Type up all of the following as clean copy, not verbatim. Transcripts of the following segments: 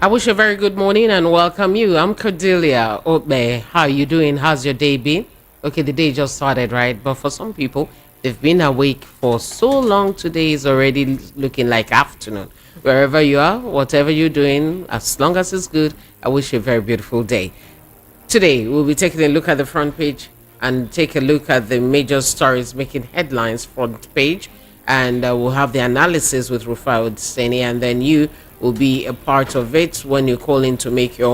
I wish you a very good morning and welcome you. I'm Cordelia Obe. How are you doing? How's your day been? Okay, the day just started, right? But for some people, they've been awake for so long. Today is already looking like afternoon. Wherever you are, whatever you're doing, as long as it's good, I wish you a very beautiful day. Today, we'll be taking a look at the front page and take a look at the major stories making headlines front page. And we'll have the analysis with Rufai Oseni, and then you will be a part of it when you call in to make your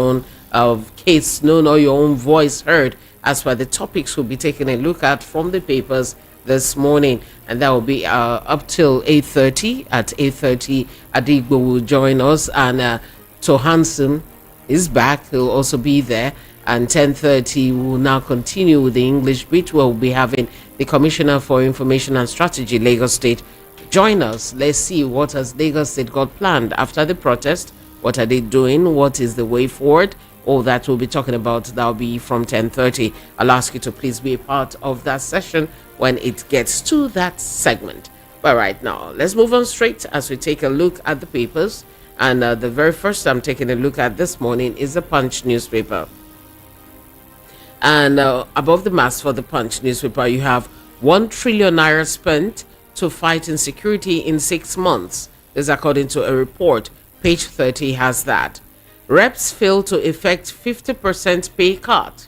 own case known or your own voice heard as per the topics we'll be taking a look at from the papers this morning. And that will be up till 8:30. At 8:30, Adigbo will join us, and Tohansen is back. He'll also be there. And 10:30, we will now continue with the English bit, where we'll be having the Commissioner for Information and Strategy, Lagos State, join us. Let's see what has Lagos State got planned after the protest. What are they doing? What is the way forward? All that we'll be talking about. That'll be from 10:30. I'll ask you to please be a part of that session when it gets to that segment. But right now, let's move on straight as we take a look at the papers. And the very first I'm taking a look at this morning is the Punch newspaper. And above the mass for the Punch newspaper, you have 1 trillion naira spent to fight insecurity in 6 months. This is according to a report. Page 30 has that. Reps fail to effect 50% pay cut.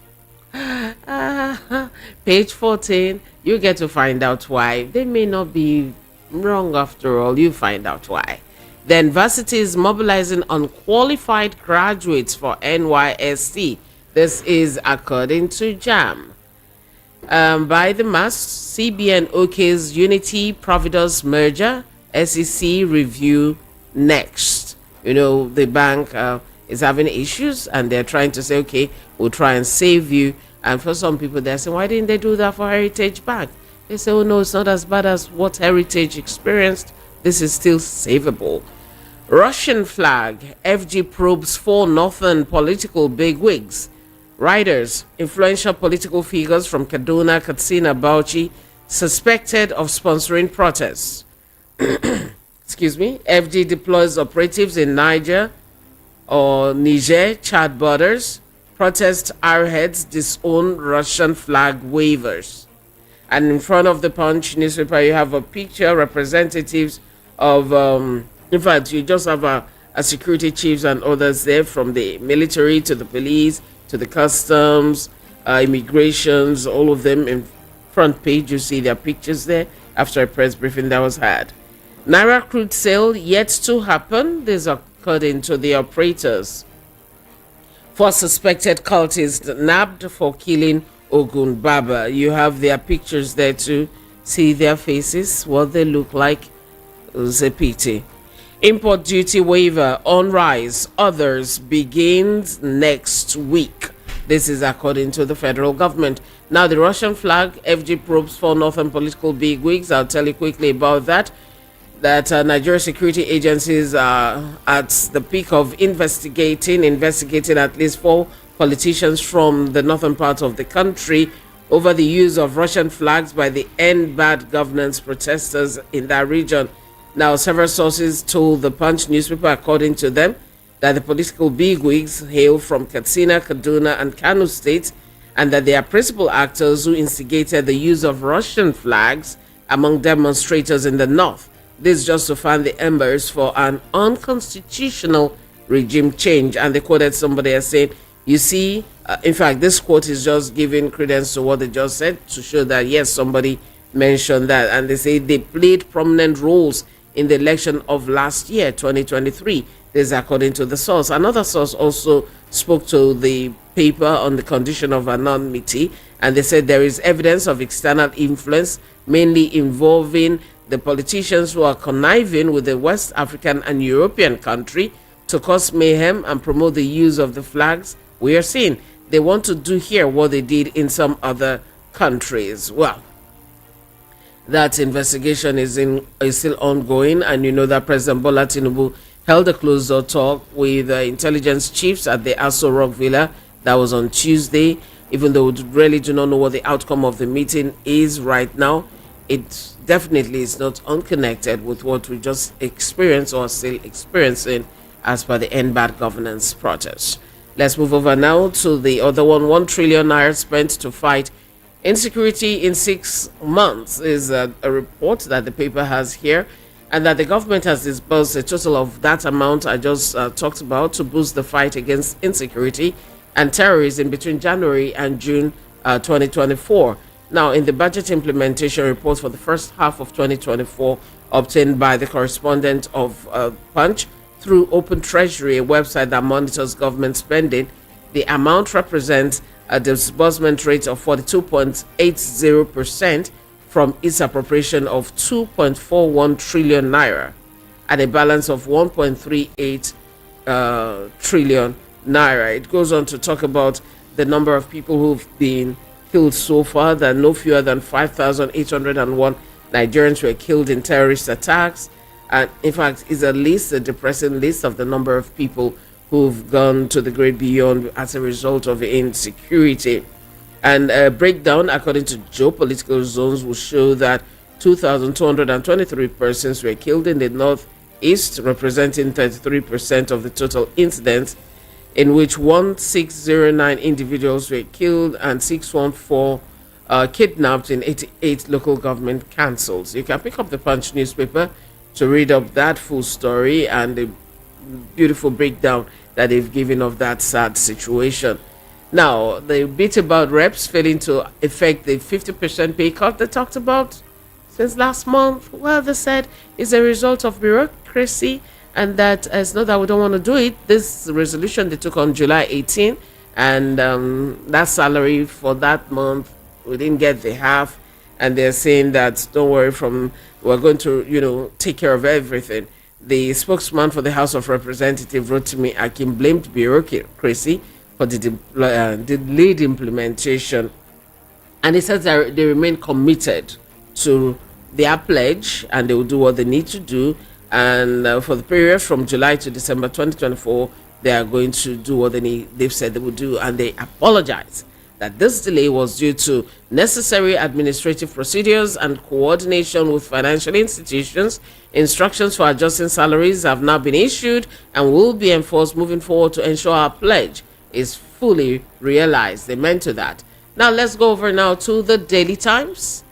Page 14, you get to find out why. They may not be wrong after all. You find out why. Then varsity is mobilizing unqualified graduates for NYSC. This is according to JAM. By the mass, CBN OK's Unity Providence merger, SEC review next. You know, the bank is having issues and they're trying to say, okay, we'll try and save you. And for some people, they're saying, why didn't they do that for Heritage Bank? They say, oh no, it's not as bad as what Heritage experienced. This is still savable. Russian flag, FG probes 4 northern political bigwigs. Riders, influential political figures from Kaduna, Katsina, Bauchi, suspected of sponsoring protests. Excuse me. FG deploys operatives in Niger Chad borders. Protest arrowheads disown Russian flag waivers. And in front of the Punch newspaper, you have a picture representatives of, in fact, you just have a security chiefs and others there, from the military to the police, to the customs, immigrations, all of them in front page. You see their pictures there after a press briefing that was had. Naira crude sale yet to happen. This according to the operators. 4 suspected cultists nabbed for killing Ogun Baba. You have their pictures there to see their faces, what they look like. It's a pity. Import duty waiver on rise. Others begins next week. This is according to the federal government. Now, the Russian flag, FG probes 4 northern political bigwigs. I'll tell you quickly about that. That Nigeria security agencies are at the peak of investigating at least 4 politicians from the northern part of the country over the use of Russian flags by the End Bad Governance protesters in that region. Now, several sources told the Punch newspaper, according to them, that the political bigwigs hail from Katsina, Kaduna, and Kano states, and that they are principal actors who instigated the use of Russian flags among demonstrators in the north. This just to fan the embers for an unconstitutional regime change. And they quoted somebody as saying, you see, in fact, this quote is just giving credence to what they just said to show that, yes, somebody mentioned that. And they say they played prominent roles in the election of last year, 2023. This is according to the source. Another source also spoke to the paper on the condition of anonymity, and they said there is evidence of external influence, mainly involving the politicians who are conniving with the West African and European country to cause mayhem and promote the use of the flags we are seeing. They want to do here what they did in some other countries. Well, that investigation is still ongoing, and you know that President Bola Tinubu held a closed-door talk with intelligence chiefs at the Aso Rock Villa. That was on Tuesday. Even though we really do not know what the outcome of the meeting is right now, it definitely is not unconnected with what we just experienced or still experiencing as per the End Bad Governance protest. Let's move over now to the other one. 1 trillion naira spent to fight insecurity in 6 months is a report that the paper has here, and that the government has disbursed a total of that amount I just talked about to boost the fight against insecurity and terrorism between January and June 2024. Now, in the budget implementation report for the first half of 2024, obtained by the correspondent of Punch through Open Treasury, a website that monitors government spending, the amount represents a disbursement rate of 42.80% from its appropriation of 2.41 trillion naira and a balance of 1.38 trillion naira. It goes on to talk about the number of people who've been killed so far, that no fewer than 5,801 Nigerians were killed in terrorist attacks. And in fact, is a depressing list of the number of people who've gone to the great beyond as a result of insecurity. And a breakdown according to geopolitical zones will show that 2,223 persons were killed in the northeast, representing 33% of the total incidents, in which 1,609 individuals were killed and 614 kidnapped in 88 local government councils. You can pick up the Punch newspaper to read up that full story and the beautiful breakdown that they've given of that sad situation. Now, the bit about reps failing to effect the 50% pay cut they talked about since last month, well, they said is a result of bureaucracy, and that it's not that we don't want to do it. This resolution they took on July 18, and that salary for that month, we didn't get the half, and they're saying that don't worry, we're going to take care of everything. The spokesman for the House of Representatives, Rotimi Akin, blamed bureaucracy for the delayed implementation, and he says that they remain committed to their pledge and they will do what they need to do. And for the period from July to December 2024, they are going to do what they've said they will do, and they apologize that this delay was due to necessary administrative procedures and coordination with financial institutions. Instructions for adjusting salaries have now been issued and will be enforced moving forward to ensure our pledge is fully realized. They meant to that. Now let's go over now to the Daily Times.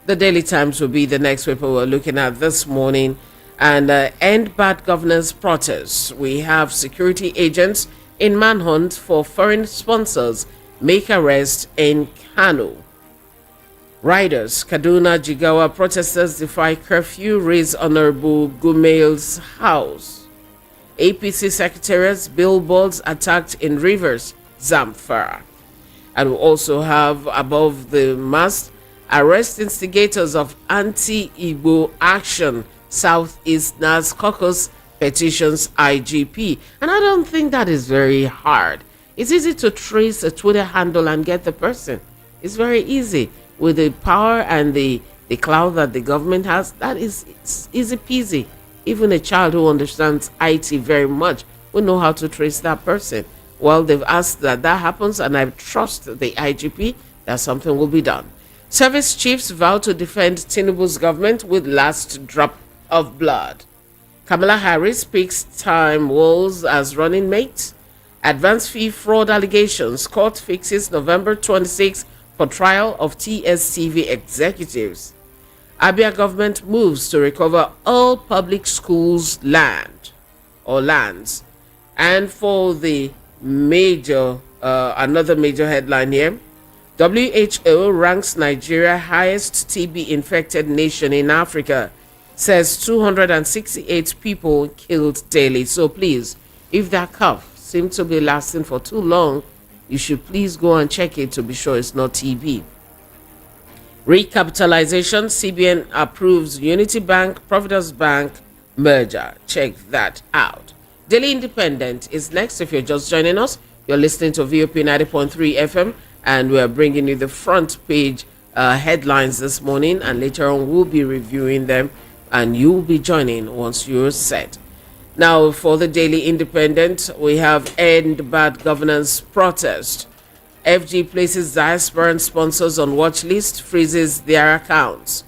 The Daily Times will be the next paper we're looking at this morning. And End Bad Governance protests. We have security agents in manhunt for foreign sponsors make arrest in Kano. Riders, Kaduna, Jigawa protesters defy curfew, raise Honorable Gumail's house. APC secretariats, billboards attacked in Rivers, Zamfara. And we also have above the mast, arrest instigators of anti-Igbo action, Southeast Nas Caucus petitions IGP. And I don't think that is very hard. It's easy to trace a Twitter handle and get the person. It's very easy. With the power and the clout that the government has, it's easy peasy. Even a child who understands IT very much will know how to trace that person. Well, they've asked that happens, and I trust the IGP that something will be done. Service chiefs vow to defend Tinubu's government with last drop of blood. Kamala Harris picks Time Walls as running mate. Advance fee fraud allegations. Court fixes November 26 for trial of TSTV executives. Abia government moves to recover all public schools lands. And for the major, another major headline here, WHO ranks Nigeria highest TB infected nation in Africa. Says 268 people killed daily. So please, if that cough seems to be lasting for too long, you should please go and check it to be sure it's not TB. Recapitalization, CBN approves Unity Bank, Providence Bank merger. Check that out. Daily Independent is next. If you're just joining us, you're listening to VOP 90.3 FM, and we're bringing you the front page headlines this morning, and later on we'll be reviewing them, and you'll be joining once you're set. Now, for the Daily Independent, we have End Bad Governance protest. FG places diaspora and sponsors on watch list, freezes their accounts.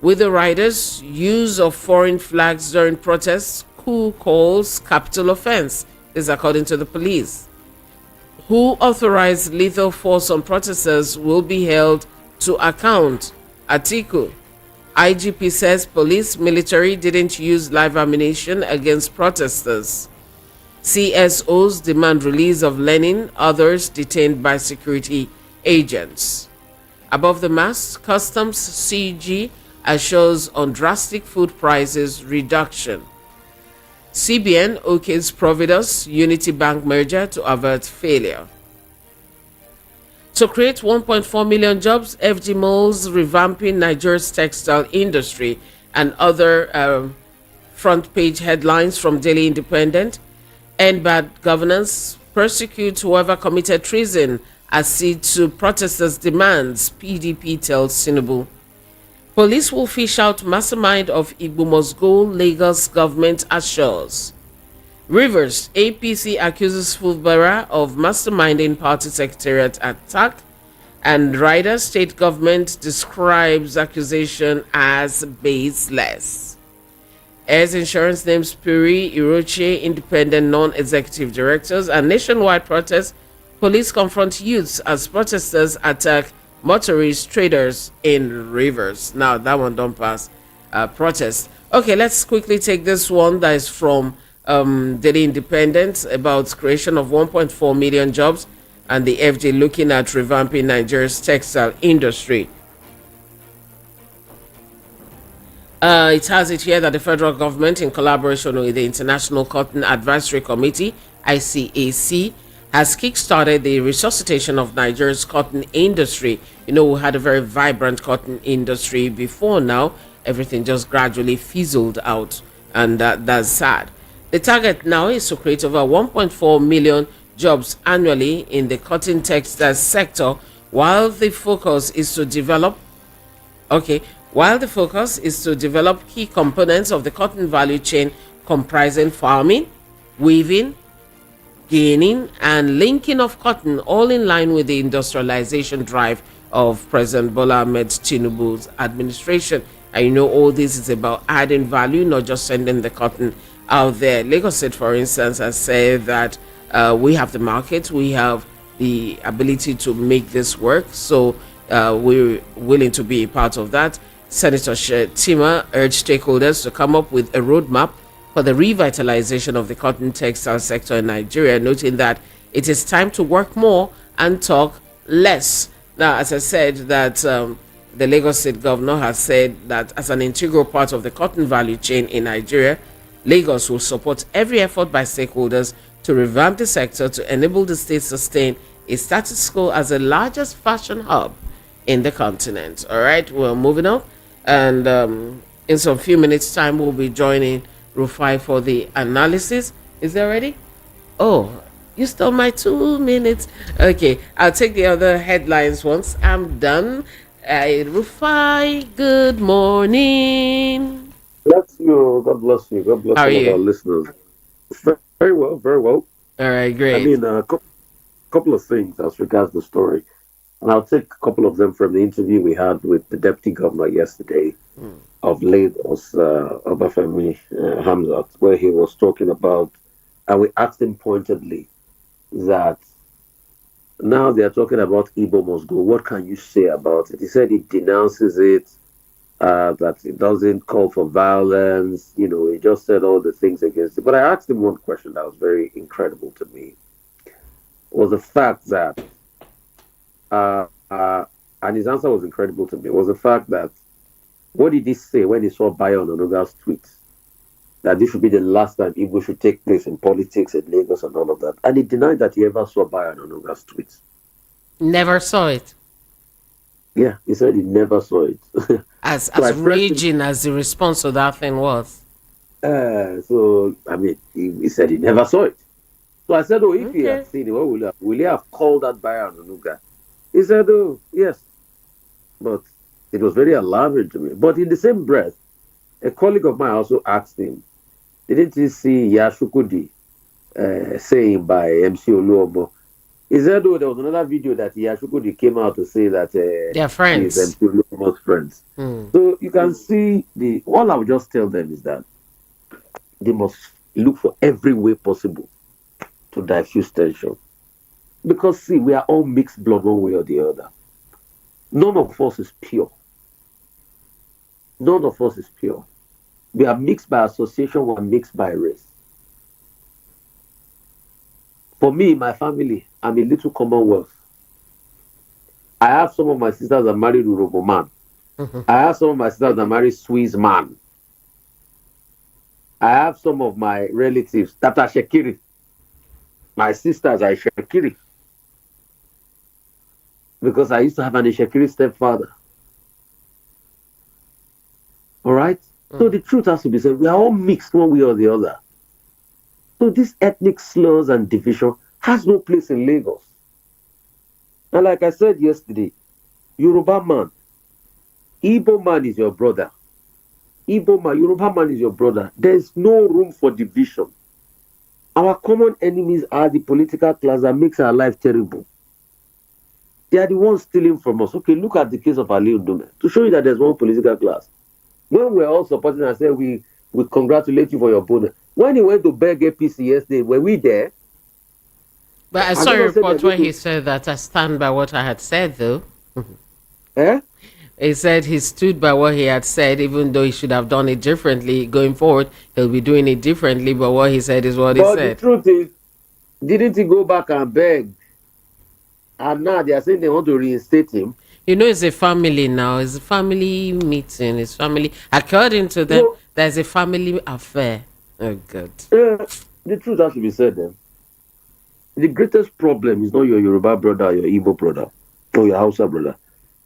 With the riders, use of foreign flags during protests who calls capital offense. This is according to the police. Who authorized lethal force on protesters will be held to account. Atiku. IGP says police military didn't use live ammunition against protesters. CSOs demand release of Lenin, others detained by security agents. Above the mast, Customs CG assures on drastic food prices reduction. CBN okays Providus Unity Bank merger to avert failure. To create 1.4 million jobs, FG Malls revamping Nigeria's textile industry, and other front page headlines from Daily Independent. End bad governance, persecute whoever committed treason, accede to protesters' demands, PDP tells Tinubu. Police will fish out mastermind of Igbo must go, Lagos government assures. Rivers, APC accuses Fulbara of masterminding party secretariat attack. And Rider state government describes accusation as baseless. As insurance names Puri, Iroche, independent non-executive directors, and nationwide protests, police confront youths as protesters attack motorist traders in Rivers. Now that one don't pass protest. Okay, let's quickly take this one that is from Daily Independent about creation of 1.4 million jobs and the FD looking at revamping Nigeria's textile industry. It has it here that the federal government, in collaboration with the International Cotton Advisory Committee, ICAC, has kickstarted the resuscitation of Nigeria's cotton industry. You know, we had a very vibrant cotton industry before now. Everything just gradually fizzled out, and that's sad. The target now is to create over 1.4 million jobs annually in the cotton textile sector, while the focus is to develop key components of the cotton value chain comprising farming, weaving, gaining, and linking of cotton, all in line with the industrialization drive of President Bola Ahmed Tinubu's administration. And you know, all this is about adding value, not just sending the cotton out there. Lagos State, for instance, has said that we have the market, we have the ability to make this work, so we're willing to be a part of that. Senator Tima urged stakeholders to come up with a roadmap for the revitalization of the cotton textile sector in Nigeria, noting that it is time to work more and talk less. Now, as I said, that the Lagos State governor has said that as an integral part of the cotton value chain in Nigeria, Lagos will support every effort by stakeholders to revamp the sector to enable the state to sustain a status quo as the largest fashion hub in the continent. All right, we're moving on. And in some few minutes' time, we'll be joining Rufai for the analysis. Is that ready? Oh, you stole my 2 minutes. Okay, I'll take the other headlines once I'm done. Rufai, good morning. Bless you. God bless you. God bless How are all of our you? listeners. Very well, very well. All right, I great. mean, a couple of things as regards the story. And I'll take a couple of them from the interview we had with the deputy governor yesterday Hmm. of Lagos, Obafemi Hamzat, where he was talking about, and we asked him pointedly that now they are talking about Igbo must go. What can you say about it? He said he denounces it, that it doesn't call for violence. You know, he just said all the things against it. But I asked him one question that was very incredible to me, was the fact that, uh, uh, and his answer was incredible to me, was the fact that, what did he say when he saw Bayo Onanuga's tweets? That this should be the last time Igbo should take place in politics in Lagos and all of that. And he denied that he ever saw Bayo Onanuga's tweets. Never saw it. Yeah, he said he never saw it. As So I as pressed him. raging as the response to that thing was. So I mean, he said he never saw it. So I said, "Oh, if he had Okay. seen it, what will he have called that Bayo Onanuga?" He said, "Oh, yes," but it was very alarming to me. But in the same breath, a colleague of mine also asked him, "Didn't he see Yashukudi saying by MC Oluomo?" He said, "Oh, there was another video that Yashukudi came out to say that They're he's friends. MC Oluomo's friends." Hmm. So you can see the. All I would just tell them is that they must look for every way possible to diffuse tension. Because, see, we are all mixed blood one way or the other. None of us is pure. None of us is pure. We are mixed by association, we are mixed by race. For me, my family, I'm a little commonwealth. I have some of my sisters that married Urobo man. I have some of my sisters that married Swiss man. I have some of my relatives that are Shekiri. My sisters are Shekiri because I used to have an Shekiri stepfather. All right? So the truth has to be said. We are all mixed one way or the other. So this ethnic slurs and division has no place in Lagos. And like I said yesterday, Yoruba man, Igbo man is your brother. Igbo man, Yoruba man is your brother. There's no room for division. Our common enemies are the political class that makes our life terrible. They are the ones stealing from us. Okay, look at the case of Ali Ndume to show you that there's one political class. When we're all supporting and saying we congratulate you for your bonus. When he went to beg APC yesterday, were we there? But I saw a report where he said that I stand by what I had said, though. Eh? He said he stood by what he had said, even though he should have done it differently. Going forward, he'll be doing it differently, but what he said is what he said. But the truth is, didn't he go back and beg? And now they are saying they want to reinstate him. You know, it's a family now. It's a family meeting. It's family. According to them, there's a family affair. Oh, God. The truth has to be said then. The greatest problem is not your Yoruba brother, your Igbo brother, or your Hausa brother.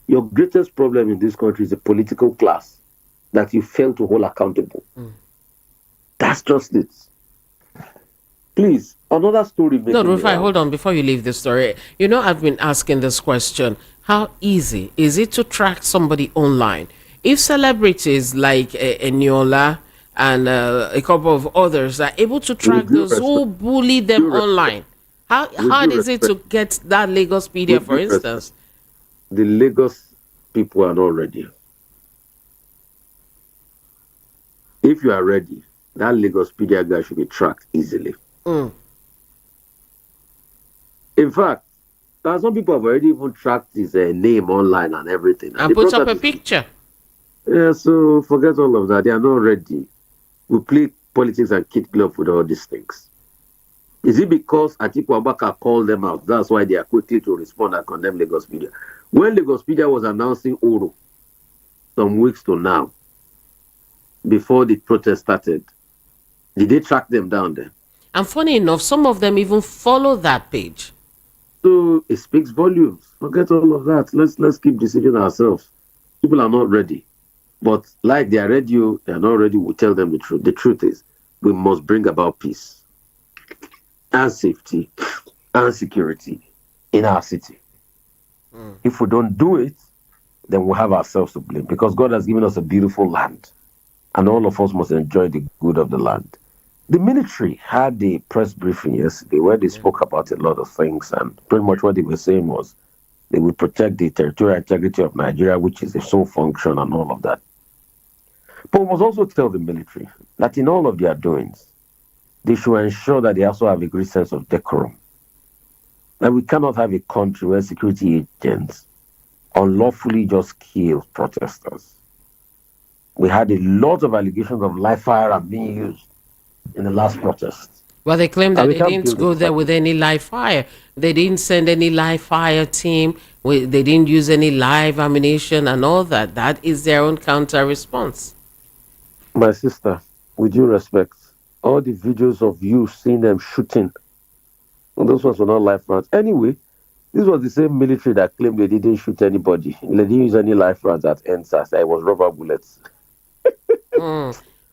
Your greatest problem in this country is the political class that you fail to hold accountable. That's just it. Please, another story. No, Rufai, hold on. Before you leave the story, you know, I've been asking this question. How easy is it to track somebody online? If celebrities like Eniola and a couple of others are able to track those who bully them online, how hard is it to get that Lagospedia, for instance? The Lagos people are not ready. If you are ready, that Lagospedia guy should be tracked easily. In fact, some people have already even tracked his name online and everything. And put up a picture. Yeah, so forget all of that. They are not ready. We play politics and kid glove with all these things. Is it because Atiku Abubakar called them out? That's why they are quickly to respond and condemn Lagospedia. When Lagospedia was announcing Oro some weeks to now, before the protest started, did they track them down there? And funny enough, some of them even follow that page. So it speaks volumes. Forget all of that. Let's keep deceiving ourselves. People are not ready. But like they are ready, they are not ready. We tell them the truth. The truth is, we must bring about peace and safety and security in our city. If we don't do it, then we'll have ourselves to blame, because God has given us a beautiful land and all of us must enjoy the good of the land. The military had a press briefing yesterday where they spoke about a lot of things, and pretty much what they were saying was they will protect the territorial integrity of Nigeria, which is a sole function and all of that. But we must also tell the military that in all of their doings, they should ensure that they also have a great sense of decorum. And we cannot have a country where security agents unlawfully just kill protesters. We had a lot of allegations of live firearm being used in the last protest. Well, they claim that they didn't go there with any live fire. They didn't send any live fire team. They didn't use any live ammunition and all that. That is their own counter response. My sister, with due respect, all the videos of you seeing them shooting, those ones were not live rounds. Anyway, this was the same military that claimed they didn't shoot anybody. They didn't use any live rounds at NSAS. It was rubber bullets.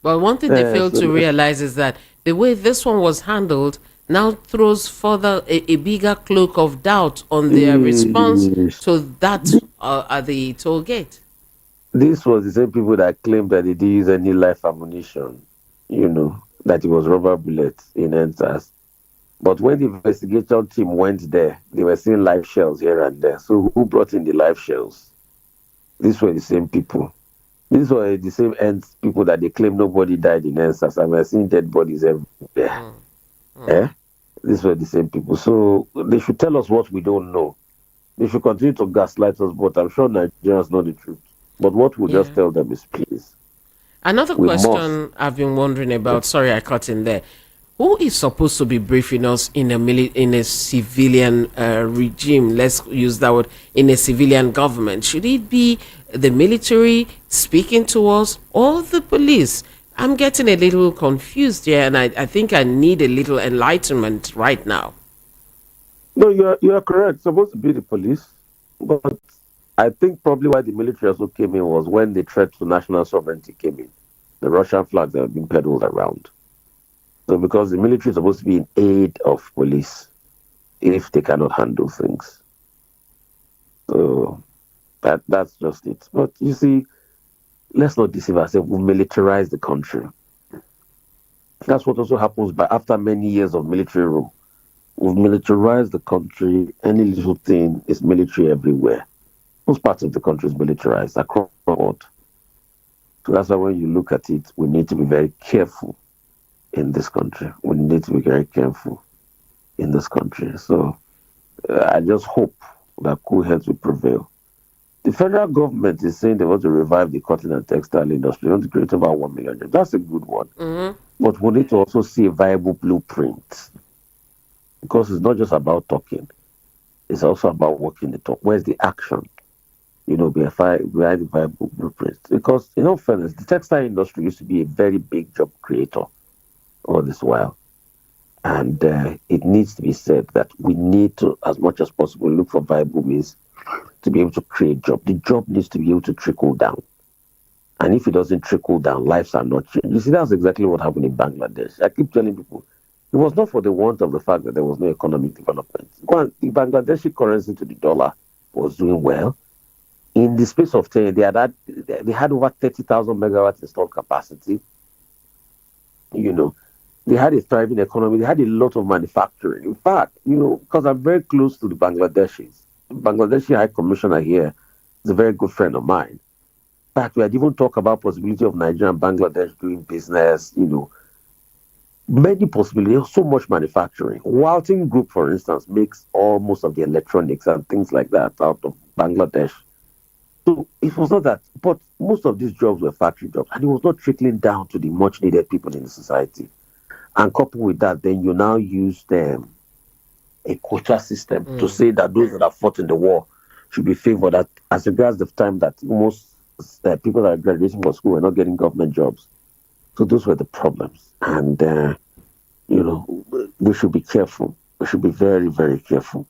But one thing they failed to realize is that the way this one was handled now throws further a bigger cloak of doubt on their response to that at the toll gate. This was the same people that claimed that they didn't use any live ammunition, that it was rubber bullets in NSAS. But when the investigation team went there, they were seeing live shells here and there. So who brought in the live shells? These were the same people. These were the same people that they claim nobody died in NSAS, and we're seeing dead bodies everywhere. Yeah. Eh? These were the same people. So they should tell us what we don't know. They should continue to gaslight us, but I'm sure Nigerians know the truth. But what we'll just Yeah. tell them is, please, Another we must. question I've been wondering Yeah. about. Sorry, I cut in there. Who is supposed to be briefing us in in a civilian regime? Let's use that word, in a civilian government. Should it be the military speaking to us or the police? I'm getting a little confused here, and I think I need a little enlightenment right now. No, you're correct. It's supposed to be the police, but I think probably why the military also came in was when the threat to national sovereignty came in. The Russian flags that have been peddled around. So because the military is supposed to be in aid of police if they cannot handle things. So that's just it. But you see, let's not deceive ourselves. We militarize the country. That's what also happens by after many years of military rule. We've militarized the country. Any little thing is military everywhere. Most parts of the country is militarized across the board. So that's why when you look at it, we need to be very careful in this country. We need to be very careful in this country. So I just hope that cool heads will prevail. The federal government is saying they want to revive the cotton and textile industry. They want to create about 1 million jobs. That's a good one. Hmm. But we need to also see a viable blueprint because it's not just about talking, it's also about walking the talk. Where's the action? Behind the viable blueprint. Because, in all fairness, the textile industry used to be a very big job creator all this while. And it needs to be said that we need to, as much as possible, look for viable means to be able to create job. The job needs to be able to trickle down. And if it doesn't trickle down, lives are not changed. You see, that's exactly what happened in Bangladesh. I keep telling people, it was not for the want of the fact that there was no economic development. One, the Bangladeshi currency to the dollar was doing well. In the space of 10 years, they had over 30,000 megawatts installed capacity. You know, they had a thriving economy. They had a lot of manufacturing. In fact, because I'm very close to the Bangladeshis, Bangladeshi High Commissioner here is a very good friend of mine. In fact, we had even talked about possibility of Nigeria and Bangladesh doing business. Many possibilities. So much manufacturing. Walton Group, for instance, makes almost of the electronics and things like that out of Bangladesh. So it was not that, but most of these jobs were factory jobs, and it was not trickling down to the much needed people in the society. And coupled with that, then you now use a quota system to Mm. say that those that have fought in the war should be favored. That as regards the time that most people that are graduating from school were not getting government jobs. So those were the problems, and we should be careful. We should be very, very careful.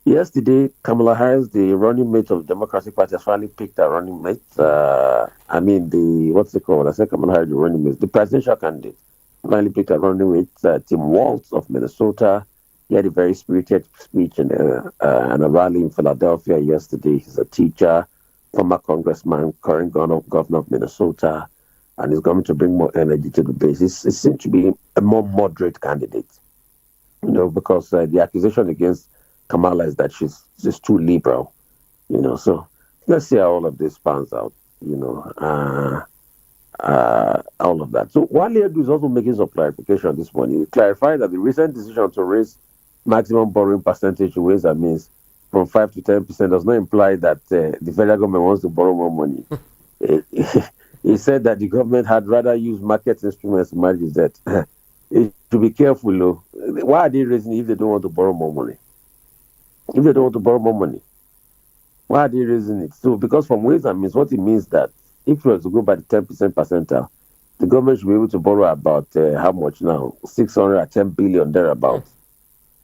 Yesterday, Kamala Harris, the running mate of the Democratic Party, has finally picked a running mate. I mean, what's it called? I said Kamala Harris, the running mate, the presidential candidate, finally picked a running mate, Tim Walz of Minnesota. He had a very spirited speech in a rally in Philadelphia yesterday. He's a teacher, former congressman, current governor of Minnesota, and he's going to bring more energy to the base. He seems to be a more moderate candidate, because the accusation against Kamala is that she's too liberal, So let's see how all of this pans out, all of that. So Wale Edu is also making some clarification this morning. He clarified that the recent decision to raise maximum borrowing percentage to ways and means from 5 to 10% does not imply that the federal government wants to borrow more money. He said that the government had rather use market instruments to manage debt. It should be careful, though. Why are they raising it if they don't want to borrow more money? If they don't want to borrow more money, why are they raising it? So, because from ways and means, what it means that if we were to go by the 10% percentile, the government should be able to borrow about how much now? 610 billion thereabouts.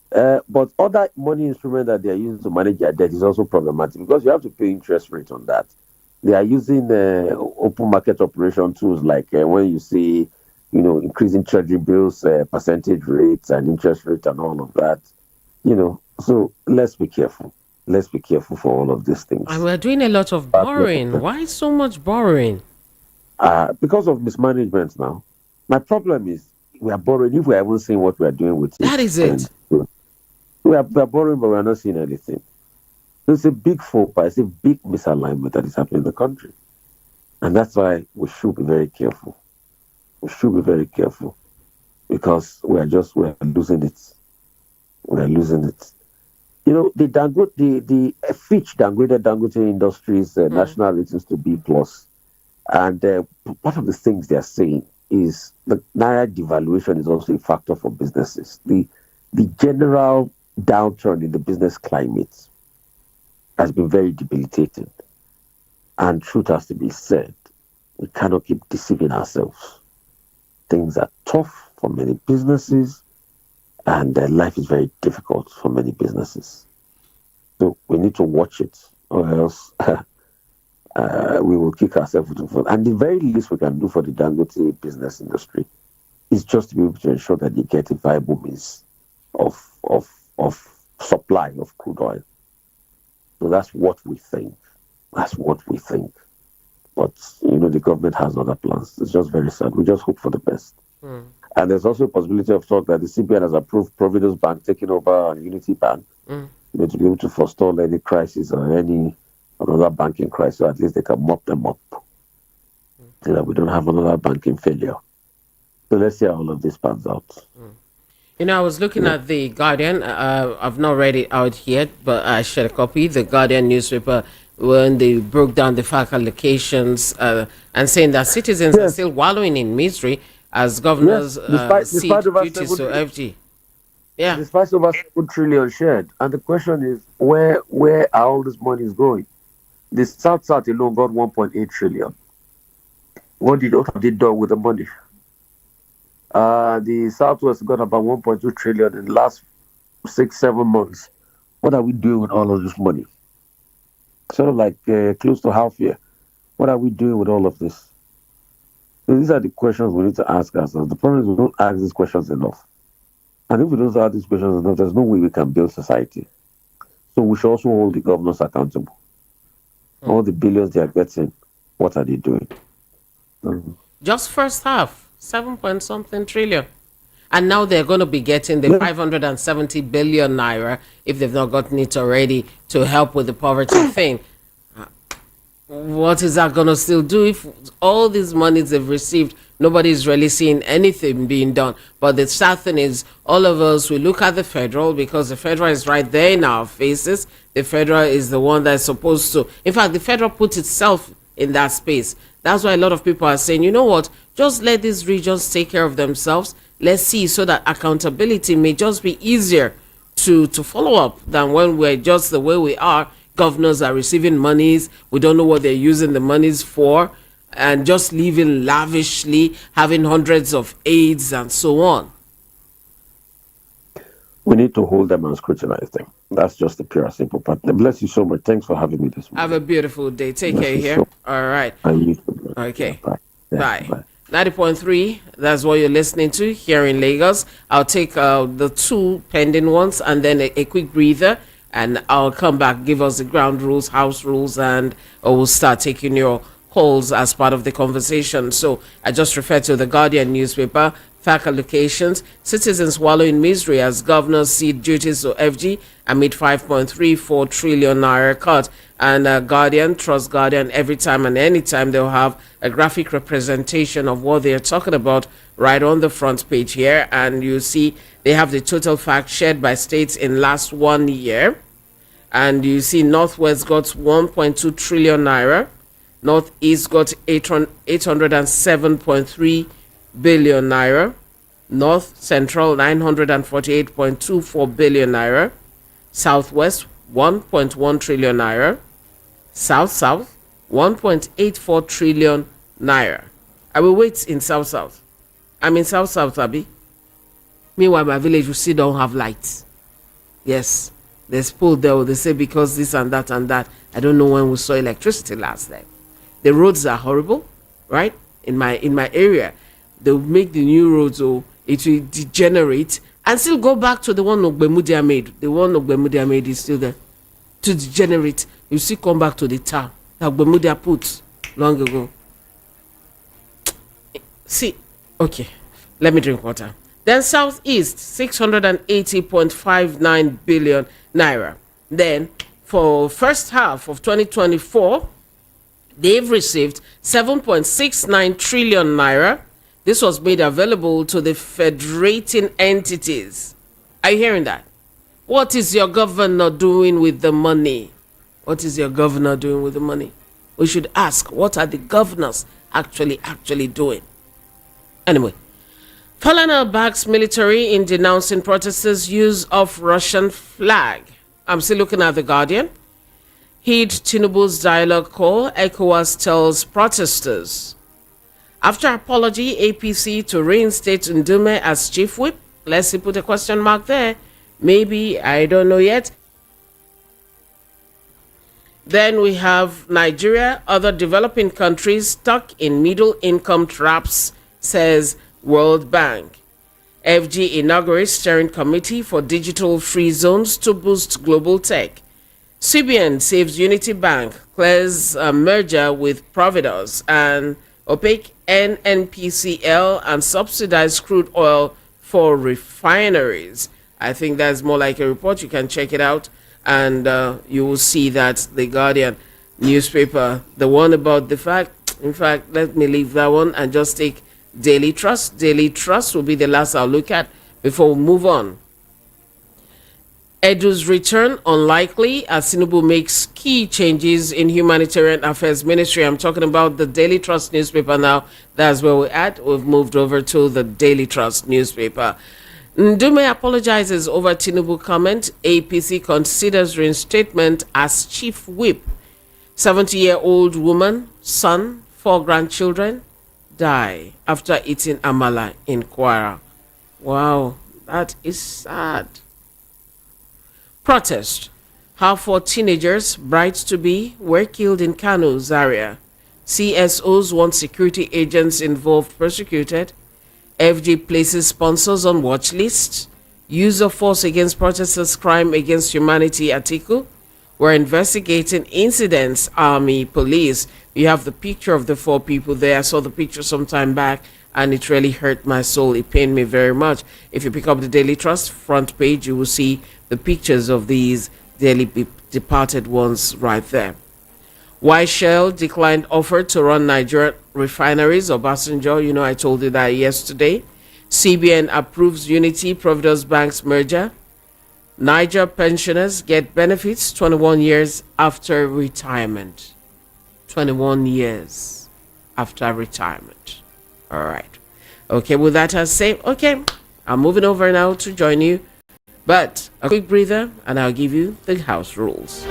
But other money instrument that they are using to manage their debt is also problematic because you have to pay interest rate on that. They are using open market operation tools like when you see, increasing treasury bills, percentage rates and interest rate and all of that. So let's be careful. Let's be careful for all of these And things. we're doing a lot of borrowing. Why so much borrowing? Because of mismanagement now. My problem is we are borrowing. If we are even seeing what we are doing with it, That is then it. we are borrowing, but we are not seeing anything. So it's a big faux pas. It's a big misalignment that is happening in the country. And that's why we should be very careful. We should be very careful. because we're losing it. We're losing it. The Dangote, the Fitch downgraded Dangote Industries Mm. national ratings to B plus, and one of the things they are saying is the naira devaluation is also a factor for businesses. The general downturn in the business climate has been very debilitating, and truth has to be said, we cannot keep deceiving ourselves. Things are tough for many businesses, and life is very difficult for many businesses. So we need to watch it, or else we will kick ourselves into the foot. And the very least we can do for the Dangote business industry is just to be able to ensure that they get a viable means of of supply of crude oil. So that's what we think. That's what we think. But the government has other plans. It's just very sad. We just hope for the best. Mm. And there's also a possibility of talk that the CBN has approved Providence Bank taking over Unity Bank, Mm. to be able to forestall any crisis or any another banking crisis. So at least they can mop them up so that we don't have another banking failure. So let's see how all of this pans out. I was looking Yeah. at the Guardian. I've not read it out yet, but I shared a copy. The Guardian newspaper, when they broke down the FAC allocations and saying that citizens are Yes, still wallowing in misery as yes. governors Despite cede over duties to FG. Yeah. despite over 7 trillion shared, and the question is where are all this money is going? The South alone got 1.8 trillion. What have they done with the money? The Southwest got about 1.2 trillion in the last 6 7 months. What are we doing with all of this money? Sort of like close to half year. What are we doing with all of this? So these are the questions we need to ask ourselves. The problem is we don't ask these questions enough. And if we don't ask these questions enough, there's no way we can build society. So we should also hold the governors accountable. Mm. All the billions they are getting, what are they doing? Mhm. Just first half, 7 point something trillion. And now they're going to be getting the Yeah. 570 billion naira, if they've not gotten it already, to help with the poverty thing. What is that going to still do if all these monies they've received, nobody's really seeing anything being done? But the sad thing is, all of us, we look at the federal because the federal is right there in our faces. The federal is the one that's supposed to, in fact, the federal puts itself in that space. That's why a lot of people are saying, you know what, just let these regions take care of themselves. Let's see, so that accountability may just be easier to follow up than when we're just the way we are. Governors are receiving monies, we don't know what they're using the monies for, and just living lavishly, having hundreds of aides and so on. We need to hold them and scrutinize them. That's just the pure and simple part. Bless you so much. Thanks for having me this Have a morning. beautiful day. Take Bless care you so here. much. All right. And you too. Yeah, Okay. bye. Yeah, Bye. bye. 90.3, that's what you're listening to here in Lagos. I'll take the two pending ones and then a quick breather, and I'll come back, give us the ground rules, house rules, and we'll start taking your calls as part of the conversation. So I just referred to the Guardian newspaper. FAC allocations, citizens wallow in misery as governors cede duties to FG amid 5.34 trillion naira cut. And Guardian, Trust Guardian, every time and anytime they'll have a graphic representation of what they're talking about right on the front page here. And you see they have the total facts shared by states in last 1 year. And you see Northwest got 1.2 trillion naira. Northeast got 807.3 billion naira. North Central 948.24 billion naira. Southwest 1.1 trillion naira. South 1.84 trillion naira. I will wait in South. I'm in South, Abi. Meanwhile, my village will still don't have lights. Yes, there's pool there. They say because this and that and that. I don't know when we saw electricity last time. The roads are horrible, right? In my area, they'll make the new roads, so it will degenerate and still go back to the one Ogbemudia made. The one Ogbemudia made is still there to degenerate. You still come back to the town that Ogbemudia put long ago. See, okay, let me drink water. Then Southeast 680.59 billion naira. Then for first half of 2024, they've received 7.69 trillion naira. This was made available to the federating entities. Are you hearing that? What is your governor doing with the money? What is your governor doing with the money? We should ask, what are the governors actually doing? Anyway, Falana backs military in denouncing protesters' use of Russian flag. I'm still looking at The Guardian. Heed Tinubu's dialogue call, ECOWAS tells protesters. After apology, APC to reinstate Ndume as chief whip. Let's see, put a question mark there. Maybe, I don't know yet. Then we have Nigeria, other developing countries stuck in middle income traps, says World Bank. FG inaugurates steering committee for digital free zones to boost global tech. CBN saves Unity Bank, clears a merger with Providus, and opaque NNPCL and subsidized crude oil for refineries. I think that's more like a report. You can check it out, and you will see that The Guardian newspaper, the one about the fact, in fact, let me leave that one and just take Daily Trust. Daily Trust will be the last I'll look at before we move on. Edu's return unlikely as Tinubu makes key changes in humanitarian affairs ministry. I'm talking about the Daily Trust newspaper now. That's where we're at. We've moved over to the Daily Trust newspaper. Ndume apologizes over Tinubu comment. APC considers reinstatement as chief whip. 70-year-old woman, son, 4 grandchildren die after eating amala in Kwara. Wow, that is sad. Protest. How 4 teenagers, brides to be, were killed in Kano, Zaria. CSOs want security agents involved prosecuted. FG places sponsors on watch list. Use of force against protesters, crime against humanity, Atiku. We're investigating incidents, army, police. You have the picture of the 4 people there. I saw the picture some time back, and it really hurt my soul. It pained me very much. If you pick up the Daily Trust front page, you will see the pictures of these dearly departed ones right there. Why Shell declined offer to run Nigerian refineries. Obasanjo, I told you that yesterday. CBN approves Unity Providus Bank's merger. Niger pensioners get benefits 21 years after retirement. 21 years after retirement. All right. Okay, with that I say, okay, I'm moving over now to join you. But a quick breather, and I'll give you the house rules.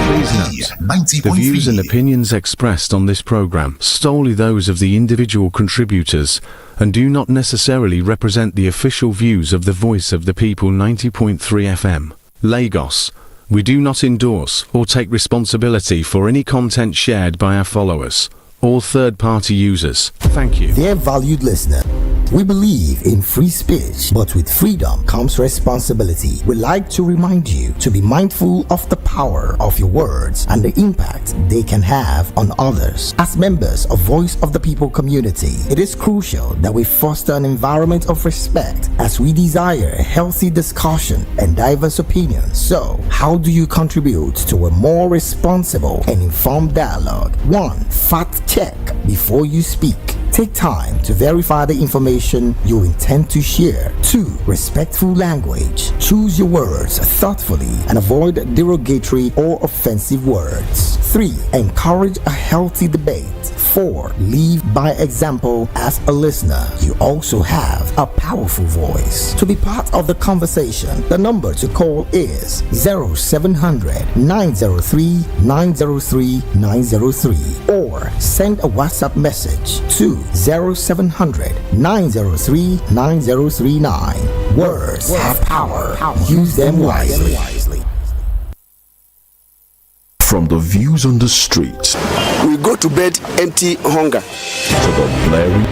Please note, the views and opinions expressed on this program solely those of the individual contributors and do not necessarily represent the official views of the Voice of the People 90.3 FM, Lagos. We do not endorse or take responsibility for any content shared by our followers or third-party users. Thank you. Dear valued listener, we believe in free speech, but with freedom comes responsibility. We like to remind you to be mindful of the power of your words and the impact they can have on others. As members of Voice of the People community, it is crucial that we foster an environment of respect as we desire a healthy discussion and diverse opinions. So, how do you contribute to a more responsible and informed dialogue? 1. Fact check before you speak. Take time to verify the information you intend to share. 2. Respectful language. Choose your words thoughtfully and avoid derogatory or offensive words. 3. Encourage a healthy debate. 4. Lead by example. As a listener, you also have a powerful voice. To be part of the conversation, the number to call is 0700 903 903 903 or send a WhatsApp message to 0700 903 9039. Words have power. Use them wisely. From the views on the street, we go to bed empty hunger. To the blaring.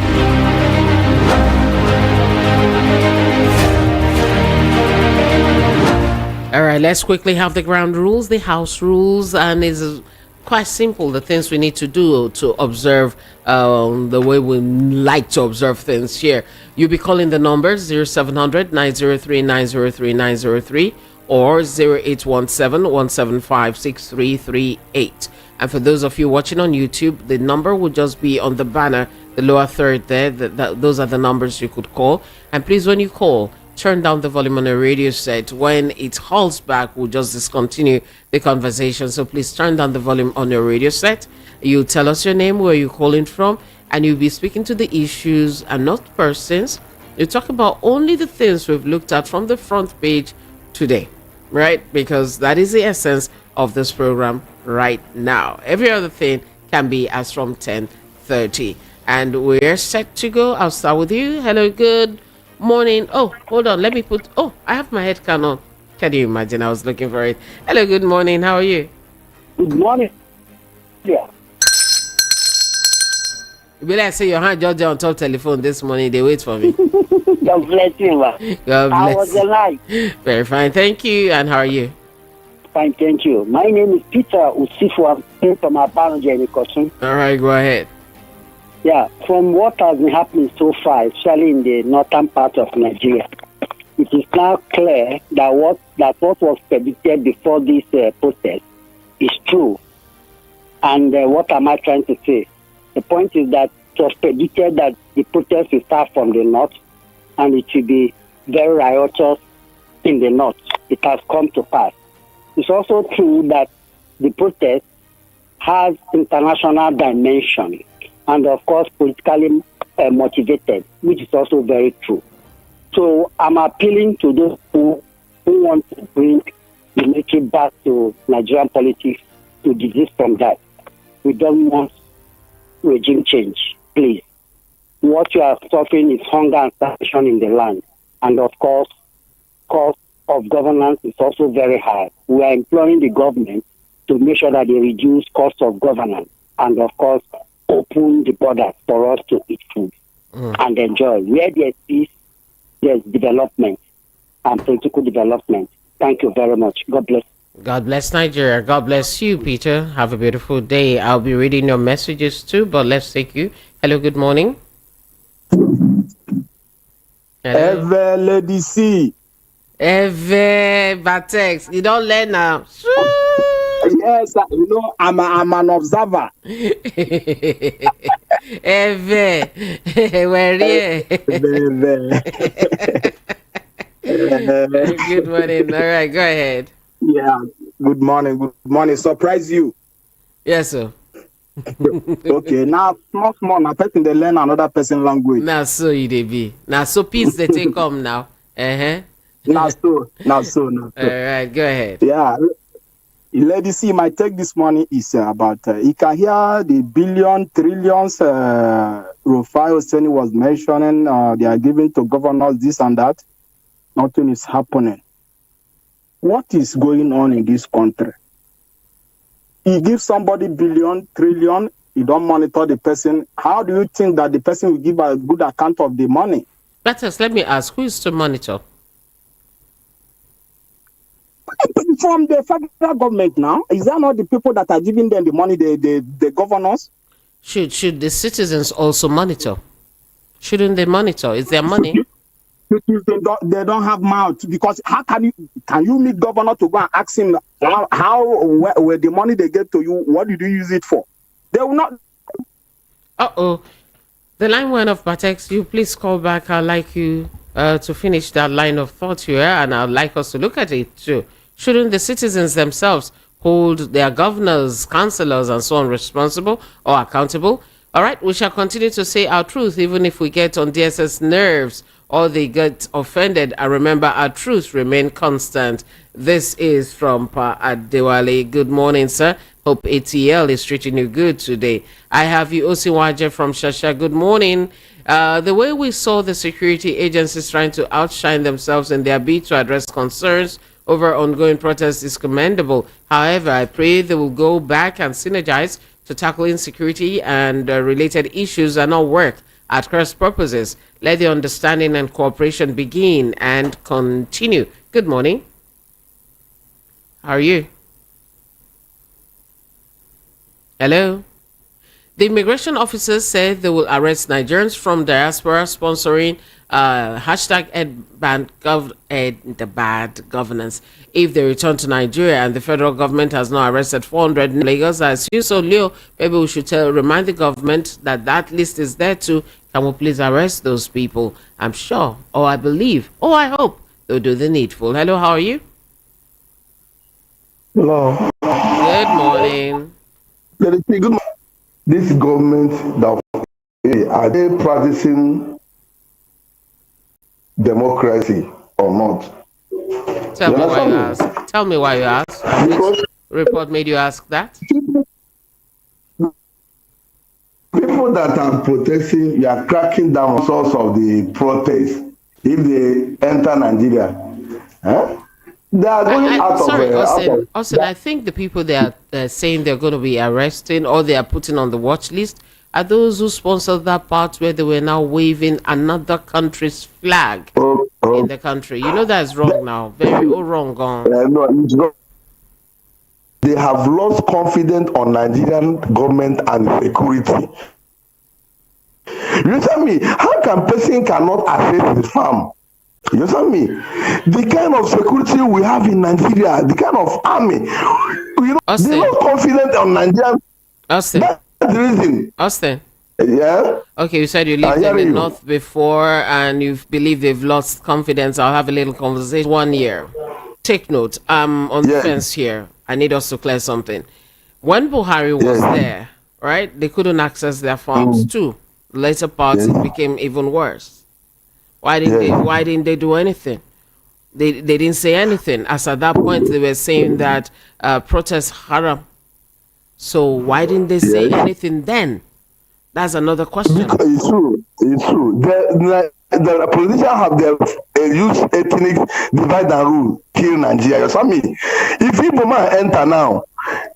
All right, let's quickly have the ground rules, the house rules, and it's quite simple. The things we need to do to observe the way we like to observe things here. You'll be calling the numbers 0700 903 903 903 or 0817-175-6338. And for those of you watching on YouTube, the number will just be on the banner, the lower third there. Those are the numbers you could call. And please, when you call, turn down the volume on the radio set. When it halts back, we'll just discontinue the conversation. So please turn down the volume on your radio set. You tell us your name, where you're calling from, and you'll be speaking to the issues and not persons. You talk about only the things we've looked at from the front page today, right? Because that is the essence of this program right now. Every other thing can be as from 10:30. And we're set to go. I'll start with you. Hello, good morning. Oh, hold on. Let me put... Oh, I have my head can on. Can you imagine? I was looking for it. Hello, good morning. How are you? Good morning. Yeah. You be like, say your hand just on top telephone this morning. They wait for me. God bless you, man. God How bless. was the night? Very fine. Thank you. And how are you? Fine, thank you. My name is Peter Usifu. I'm from Abanoja in Ikosun. All right, go ahead. Yeah, from what has been happening so far, especially in the northern part of Nigeria, it is now clear that what was predicted before this protest is true. And what am I trying to say? The point is that it was predicted that the protest will start from the north and it will be very riotous in the north. It has come to pass. It's also true that the protest has international dimension and, of course, politically motivated, which is also very true. So I'm appealing to those who want to bring the military back to Nigerian politics to desist from that. We don't want regime change, please. What you are suffering is hunger and starvation in the land. And, of course, cost of governance is also very high. We are imploring the government to make sure that they reduce cost of governance and, of course, open the borders for us to eat food and enjoy. Where there's peace, there's development and political development. Thank you very much. God bless. God bless Nigeria. God bless you, Peter. Have a beautiful day. I'll be reading your messages too, but let's take you. Hello, good morning. Hello. Lady C. Batex. You don't learn now. Yes, I'm an observer. Where Good morning. All right, go ahead. Yeah, good morning. Good morning. Surprise you. Yes, sir. Okay, now small. Now person they learn another person language. Now so you dey be. Now so peace they take come now. Now so. All right, go ahead. Yeah. Lady C, my take this morning is about you can hear the billion, trillions Rufai Oseni was mentioning, they are giving to governors this and that. Nothing is happening. What is going on in this country? You give somebody billion, trillion, you don't monitor the person. How do you think that the person will give a good account of the money? Let me ask, who is to monitor? From the federal government now. Is that not the people that are giving them the money, the governors? Should the citizens also monitor? Shouldn't they monitor? Is their money? They don't have mouth, because how can you meet governor to go and ask him where the money they get to you, what did you use it for? They will not. The line went off, Batex. You please call back. I'd like you to finish that line of thought here, and I'd like us to look at it too. Shouldn't the citizens themselves hold their governors, councillors, and so on responsible or accountable? All right, we shall continue to say our truth, even if we get on DSS nerves or they get offended. And remember, our truth remain constant. This is from Pa Adewale. Good morning, sir. Hope ATL is treating you good today. I have you, Osiwaje from Shasha. Good morning. The way we saw the security agencies trying to outshine themselves in their bid to address concerns over ongoing protests is commendable. However, I pray they will go back and synergize to tackle insecurity and related issues and not work at cross purposes. Let the understanding and cooperation begin and continue. Good morning. How are you? Hello? The immigration officers said they will arrest Nigerians from diaspora sponsoring hashtag the bad governance if they return to Nigeria, and the federal government has now arrested 400 in Lagos. As you so Leo, maybe we should remind the government that that list is there too. Can we please arrest those people? I'm sure, or I believe, or I hope they'll do the needful. Hello, how are you? Hello. Good morning. Good morning. This government that are they practicing democracy or not? Tell me why you ask. Tell me why you ask. Which report made you ask that? People that are protesting, you are cracking down on source of the protest. If they enter Nigeria, they are going out sorry, of. Austin, I think the people they are saying they're going to be arresting or they are putting on the watch list are those who sponsored that part where they were now waving another country's flag in the country. You know that's wrong now. Very wrong gone. No, it's not. They have lost confidence on Nigerian government and security. You understand me? How can person cannot access his farm? You understand me? The kind of security we have in Nigeria, the kind of army, Austin. they're not confident on Nigerian. Austin. That's the reason. Austin. Yeah. Okay, you said you lived in the north before and you believe they've lost confidence. I'll have a little conversation. 1 year. Take note. I'm on the fence here. I need us to clear something. When Buhari was there, right, they couldn't access their farms too. Later parts, it became even worse. Why didn't they do anything? They didn't say anything. As at that point, they were saying that protest haram. So why didn't they say anything then? That's another question. Because it's true. It's true. The politicians have their use ethnic divide and rule, kill Nigeria. You me? If Igbo man enter now,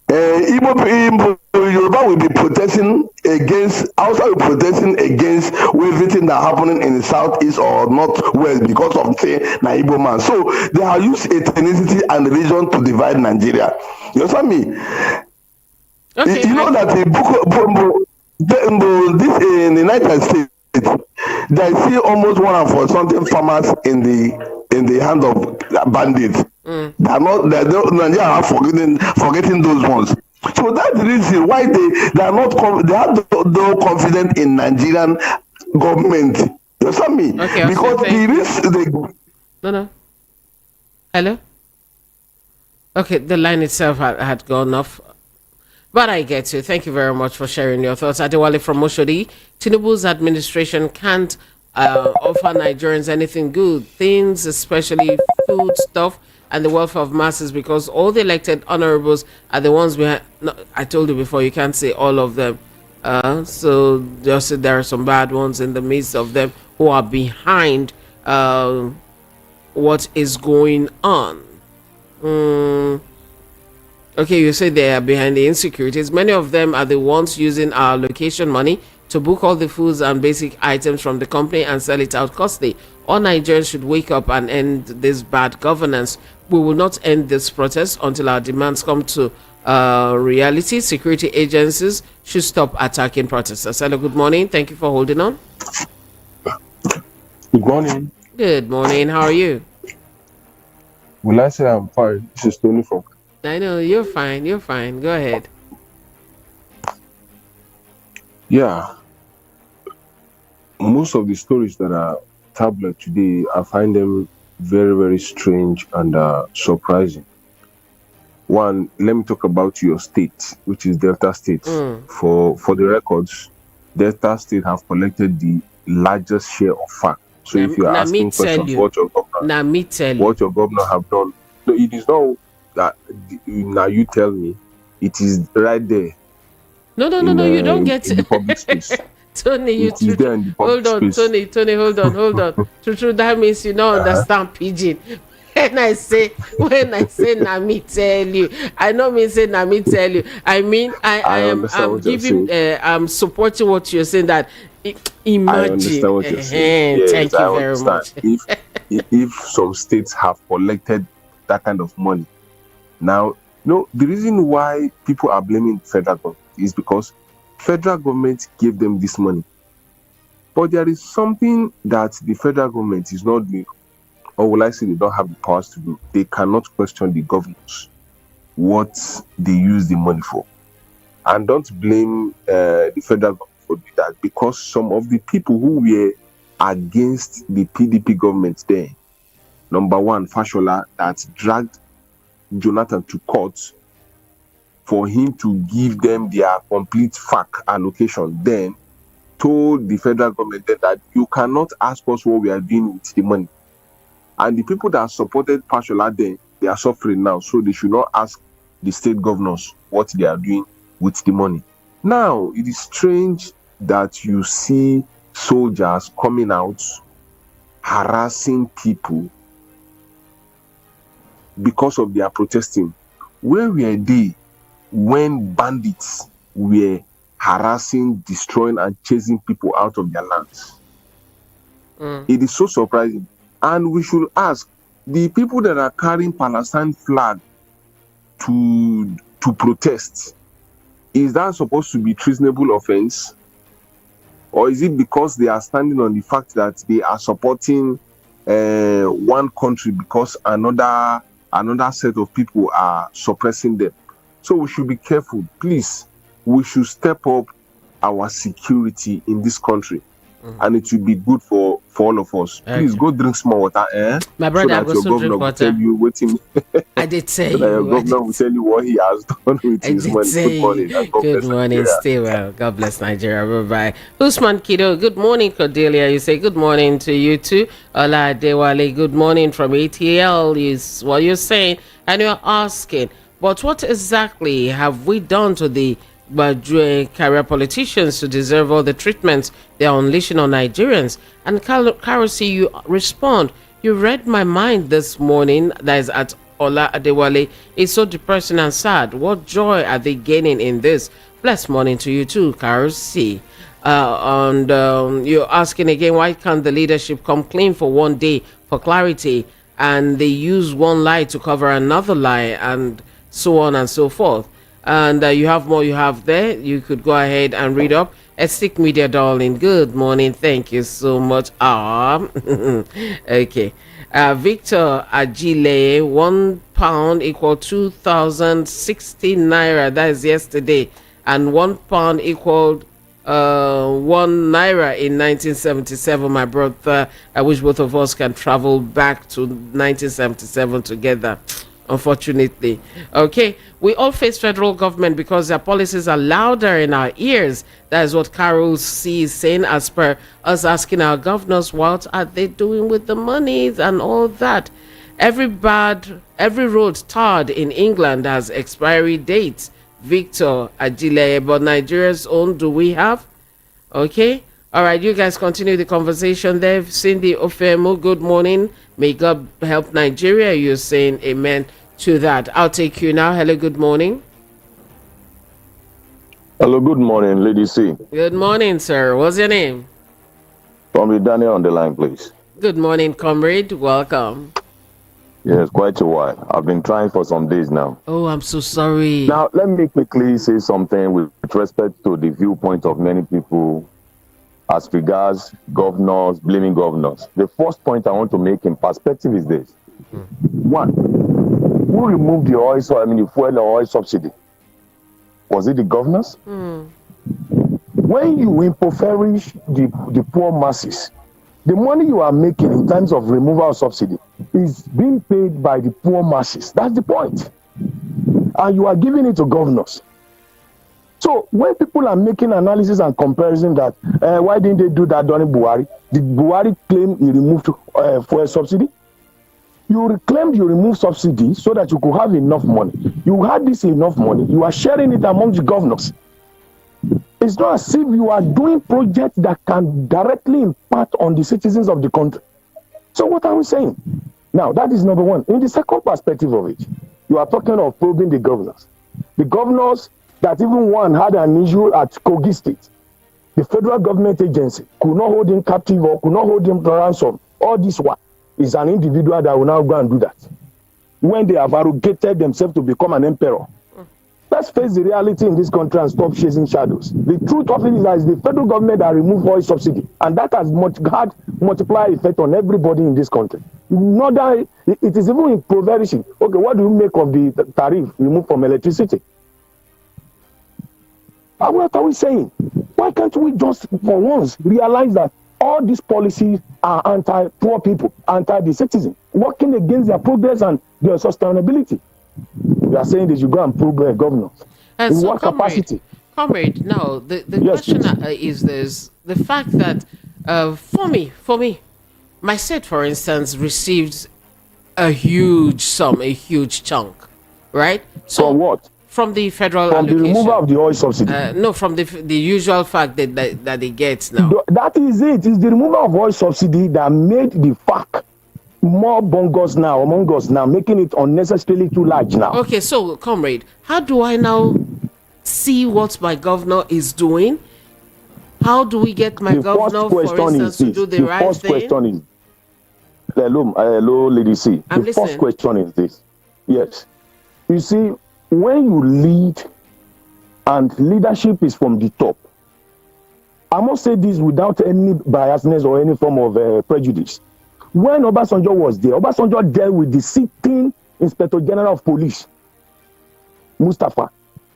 Igbo Yoruba will be protesting against, outside will be protesting against everything that happening in the southeast or northwest because of say na Igbo man. So they have used ethnicity and religion to divide Nigeria. You understand me? Okay, you know that this in the United States, they see almost 140 something farmers in the hand of bandits. They are forgetting those ones. So that's the reason why they are not they have no confidence in Nigerian government. You understand me? Okay, because No. Hello? Okay, the line itself had gone off. But I get you. Thank you very much for sharing your thoughts. Adewale from Moshodi. Tinubu's administration can't offer Nigerians anything good. Things, especially food stuff and the welfare of masses, because all the elected honorables are the ones behind. No, I told you before, you can't say all of them. So just there are some bad ones in the midst of them who are behind what is going on. Okay, you say they are behind the insecurities. Many of them are the ones using our location money to book all the foods and basic items from the company and sell it out costly. All Nigerians should wake up and end this bad governance. We will not end this protest until our demands come to reality. Security agencies should stop attacking protesters. Hello, good morning. Thank you for holding on. Good morning. Good morning. How are you? Will I say I'm fine? This is Tony from. I know you're fine. You're fine. Go ahead. Yeah. Most of the stories that are tablet today, I find them very, very strange and surprising. One, let me talk about your state, which is Delta State. For the records, Delta State have collected the largest share of fact. So if you are asking questions, what your governor have done, no, it is not that now you tell me. It is right there. No, you don't get in the public space. Tony, you hold on, space. Tony, hold on. True, that means you don't understand pidgin. When I say na me tell you, I don't mean say na me tell you. I mean I'm giving I'm supporting what you're saying. That imagine. I understand what you're saying. Yes, thank you very much. if some states have collected that kind of money, now the reason why people are blaming federal government is because Federal government gave them this money. But there is something that the federal government is not doing, or will I say they don't have the powers to do. They cannot question the governors what they use the money for. And don't blame the federal government for that, because some of the people who were against the PDP government there, number one, Fashola, that dragged Jonathan to court for him to give them their complete FAC allocation, then told the federal government that you cannot ask us what we are doing with the money. And the people that supported Fashola then, they are suffering now, so they should not ask the state governors what they are doing with the money. Now, it is strange that you see soldiers coming out harassing people because of their protesting. Where were they when bandits were harassing, destroying, and chasing people out of their lands? It is so surprising. And we should ask the people that are carrying Palestine flag to protest, is that supposed to be treasonable offense? Or is it because they are standing on the fact that they are supporting one country because another set of people are suppressing them? So we should be careful. Please, we should step up our security in this country. And it will be good for all of us. Please go drink some water, My brother, so that your governor will tell you waiting. I did say so that your governor will tell you what he has done with his money. Good morning. And God Good bless morning, Nigeria. stay well. God bless Nigeria. Bye bye. Usman Kido, good morning, Cordelia. You say good morning to you too. Ola Dewale, good morning from ATL is what you're saying. And you're asking, but what exactly have we done to the career politicians to deserve all the treatments they are unleashing on Nigerians? And Carol, see you respond. You read my mind this morning. That is at Ola Adewale. It's so depressing and sad. What joy are they gaining in this? Blessed morning to you too, Carol C. And you're asking again, why can't the leadership come clean for one day for clarity, and they use one lie to cover another lie, and so on and so forth? And you have more you have there. You could go ahead and read up. Ethnic Media, darling. Good morning. Thank you so much. Okay. Victor Ajile, £1 equal 2,060 naira. That is yesterday. And £1 equaled 1 naira in 1977. My brother, I wish both of us can travel back to 1977 together. Unfortunately. Okay, we all face federal government because their policies are louder in our ears. That is what Carol C is saying, as per us asking our governors what are they doing with the monies and all that. Every road tarred in England has expiry dates. Victor Ajile, but Nigeria's own do we have? Okay. All right, you guys continue the conversation there. Cindy Ofemo, good morning. May God help Nigeria. You're saying amen to that. I'll take you now. Hello, good morning. Hello, good morning, Lady C. Good morning, sir. What's your name? Comrade Daniel on the line, please. Good morning, comrade. Welcome. Yes, quite a while. I've been trying for some days now. Oh, I'm so sorry. Now, let me quickly say something with respect to the viewpoint of many people as regards governors, blaming governors. The first point I want to make in perspective is this. One, who removed the the fuel oil subsidy? Was it the governors? When you impoverish the poor masses, the money you are making in terms of removal of subsidy is being paid by the poor masses. That's the point. And you are giving it to governors. So when people are making analysis and comparison that why didn't they do that during Buhari? Did Buhari claim he removed fuel subsidy? You claimed you removed subsidy so that you could have enough money. You had this enough money. You are sharing it among the governors. It's not as if you are doing projects that can directly impact on the citizens of the country. So what are we saying? Now, that is number one. In the second perspective of it, you are talking of probing the governors. The governors that even one had an issue at Kogi State. The federal government agency could not hold him captive or could not hold him to ransom. All this one is an individual that will now go and do that. When they have arrogated themselves to become an emperor. Let's face the reality in this country and stop chasing shadows. The truth of it is that it's the federal government that removed oil subsidy, and that has had multiplier effect on everybody in this country. Not that it is even impoverishing. Okay, what do you make of the tariff removed from electricity? What are we saying? Why can't we just, for once, realize that all these policies are anti-poor people, anti-the citizen, working against their progress and their sustainability? We are saying they should go and prove governors. In So, what capacity? Comrade, now, the Yes, question is this. The fact that, for me, my state, for instance, received a huge sum, a huge chunk, right? So from what? From the federal From allocation. the removal of the oil subsidy. No, from the usual fact that they get now. That is it. It's the removal of oil subsidy that made the FAC more bongos now among us now, making it unnecessarily too large now. Okay, so comrade, how do I now see what my governor is doing? How do we get my governor, for instance, to do the right first thing? Question is, hello, Lady C. I'm the listening. First question is this. Yes. You see, when you lead and leadership is from the top, I must say this without any biasness or any form of prejudice. When Obasanjo was there, Obasanjo dealt with the sitting Inspector General of Police, Mustafa,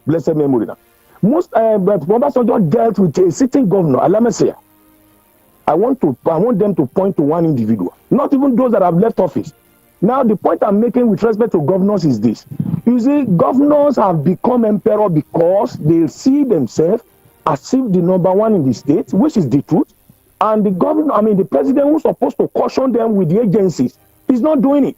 blessed memory now. But Obasanjo dealt with a sitting governor, Alamesia. I want them to point to one individual, not even those that have left office. Now, the point I'm making with respect to governors is this. You see, governors have become emperor because they see themselves as if the number one in the state, which is the truth. And the president who's supposed to caution them with the agencies is not doing it.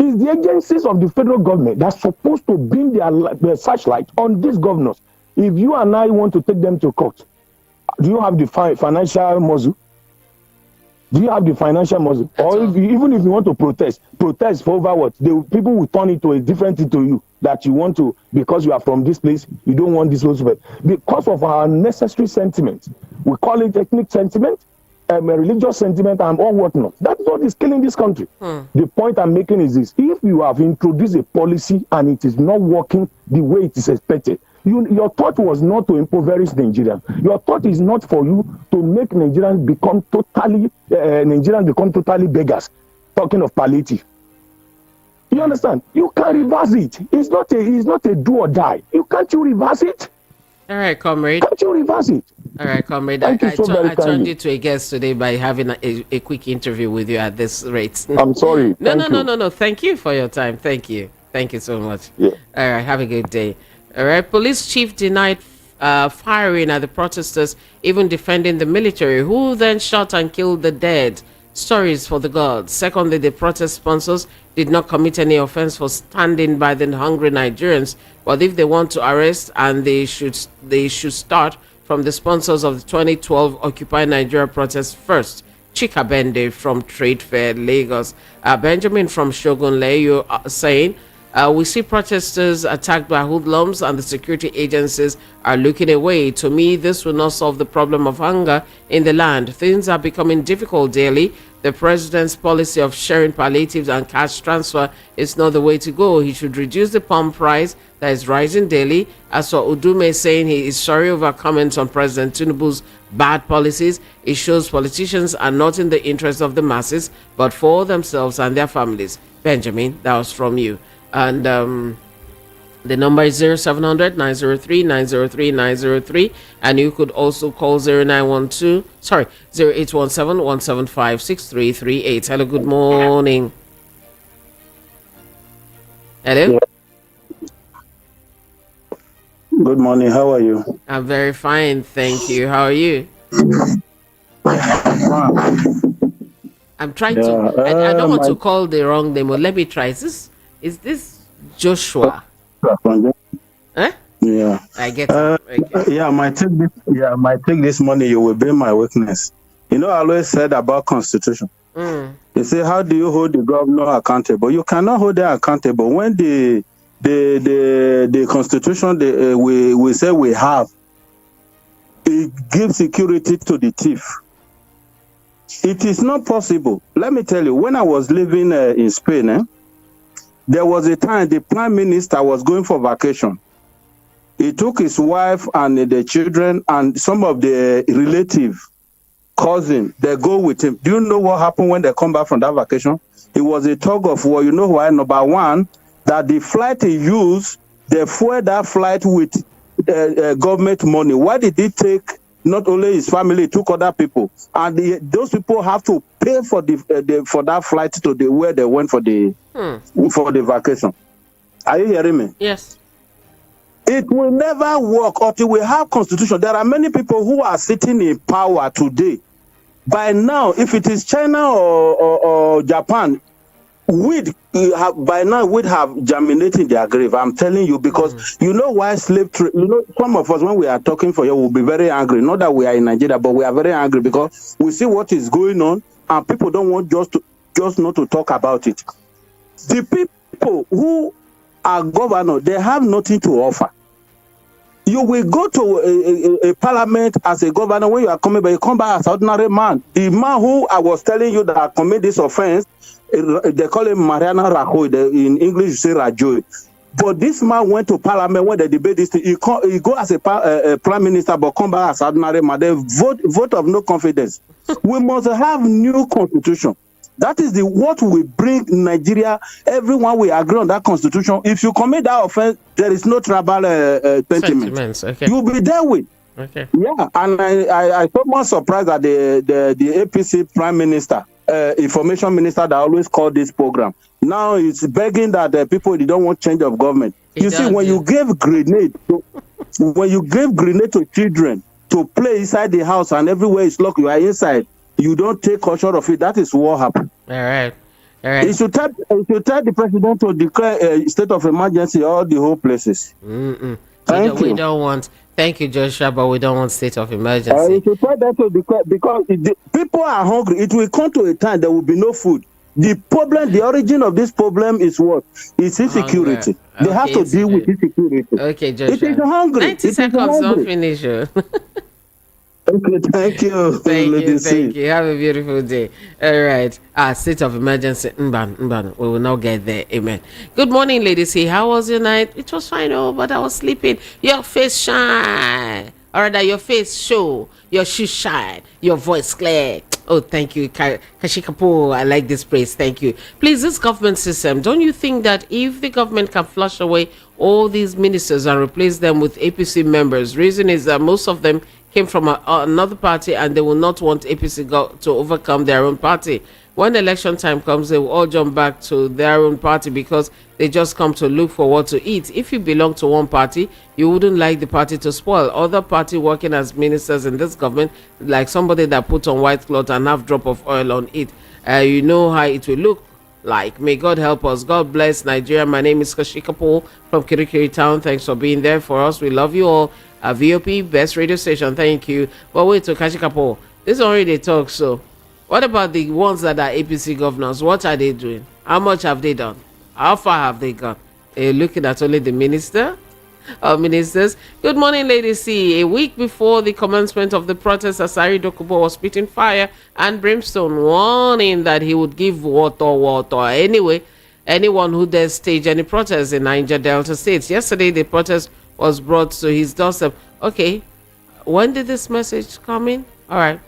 It's the agencies of the federal government that's supposed to bring their searchlight on these governors. If you and I want to take them to court, do you have the financial muscle? Do you have the financial muscle? Or even if you want to protest for over what? People will turn it to a different thing to you that you want to, because you are from this place, you don't want this place. Because of our necessary sentiment, we call it ethnic sentiment, a religious sentiment, and all whatnot. That's what is killing this country. The point I'm making is this. If you have introduced a policy and it is not working the way it is expected, your thought was not to impoverish Nigerians. Your thought is not for you to make Nigerians become totally beggars. Talking of palliative, you understand? You can reverse it. It's not a do or die. Can't you reverse it? All right, comrade. Can't you reverse it? All right, comrade. Thank you so very I turned kindly. you to a guest today by having a quick interview with you at this rate. I'm sorry. No. Thank you for your time. Thank you so much. Yeah. All right, have a good day. All right, police chief denied firing at the protesters, even defending the military, who then shot and killed the dead. Stories for the gods. Secondly, the protest sponsors did not commit any offense for standing by the hungry Nigerians, but if they want to arrest, and they should start from the sponsors of the 2012 Occupy Nigeria protest first. Chika Bende from Trade Fair, Lagos. Benjamin from Shogunle, you are saying, we see protesters attacked by hoodlums and the security agencies are looking away. To me, this will not solve the problem of hunger in the land. Things are becoming difficult daily. The president's policy of sharing palliatives and cash transfer is not the way to go. He should reduce the palm price that is rising daily. As for Udume saying he is sorry over comments on President Tinubu's bad policies, it shows politicians are not in the interest of the masses, but for themselves and their families. Benjamin, that was from you. And the number is 0700 903 903 903, and you could also call 0817 175 6338. Hello, good morning. Hello. Good morning. How are you? I'm very fine, thank you. How are you? I'm trying to. I don't want to call the wrong name. Well, let me try. Is this Joshua? Huh? Yeah. I get it. Okay. Yeah, my take this money, you will be my witness. You know, I always said about constitution. You say, how do you hold the governor accountable? You cannot hold them accountable when the constitution we say we have, it gives security to the thief. It is not possible. Let me tell you, when I was living in Spain, There was a time the prime minister was going for vacation. He took his wife and the children and some of the relative cousin. They go with him. Do you know what happened when they come back from that vacation? It was a tug of war. You know why? Number one, that the flight he used, they fueled that flight with government money. Why did he take not only his family, took other people, and those people have to pay for for that flight to where they went for the vacation. Are you hearing me? Yes. It will never work until we have constitution. There are many people who are sitting in power today. By now, if it is China or Japan, by now we'd have germinated their grave. I'm telling you, because you know why slave trade. You know, some of us when we are talking for you will be very angry. Not that we are in Nigeria, but we are very angry because we see what is going on, and people don't want just not to talk about it. The people who are governor, they have nothing to offer. You will go to a parliament as a governor when you are coming, but you come back as an ordinary man. The man who I was telling you that committed this offense, they call him Mariana Rajoy. In English, you say Rajoy. But this man went to parliament when they debate this thing. He go as a prime minister, but come back as ordinary man. They vote of no confidence. We must have new constitution. That is what will bring Nigeria. Everyone will agree on that constitution. If you commit that offense, there is no tribal sentiments. Okay. You will be dealt with. Okay. Yeah, and I so much surprised that the APC prime minister, information minister that always called this program, now it's begging that the people they don't want change of government. You see, when you give grenade to children to play inside the house and everywhere is locked, you are inside. You don't take control of it. That is what happened. All right. You should tell the president to declare a state of emergency all the whole places. Thank you. We don't want. Thank you, Joshua, but we don't want state of emergency. You should tell them to declare, because people are hungry. It will come to a time there will be no food. The origin of this problem is what? It's insecurity. They have to deal with insecurity. Okay, Joshua. It is hungry. 90 seconds, don't finish. Okay, thank you. Thank you. Have a beautiful day. All right. State of emergency. Mban. We will not get there. Amen. Good morning, ladies. Hey, how was your night? It was fine, but I was sleeping. Your face shine. Or rather, your face show. Your shoes shine. Your voice clear. Oh, thank you, Kashikapo. I like this praise. Thank you. Please, this government system, don't you think that if the government can flush away all these ministers and replace them with APC members, reason is that most of them came from another party and they will not want APC to overcome their own party. When election time comes, they will all jump back to their own party because they just come to look for what to eat. If you belong to one party, you wouldn't like the party to spoil. Other party working as ministers in this government, like somebody that put on white cloth and have drop of oil on it, you know how it will look like. May God help us. God bless Nigeria. My name is Kashikapo from Kirikiri Town. Thanks for being there for us. We love you all. VOP, best radio station. Thank you. But wait to Kashikapo. This already talk. So what about the ones that are APC governors? What are they doing? How much have they done? How far have they gone? They're looking at only the minister or ministers. Good morning, ladies. See, a week before the commencement of the protest, Asari Dokubo was spitting fire and brimstone, warning that he would give water. Anyway, anyone who dares stage any protest in Niger Delta states. Yesterday, the protest was brought to his doorstep. Okay, when did this message come in? All right.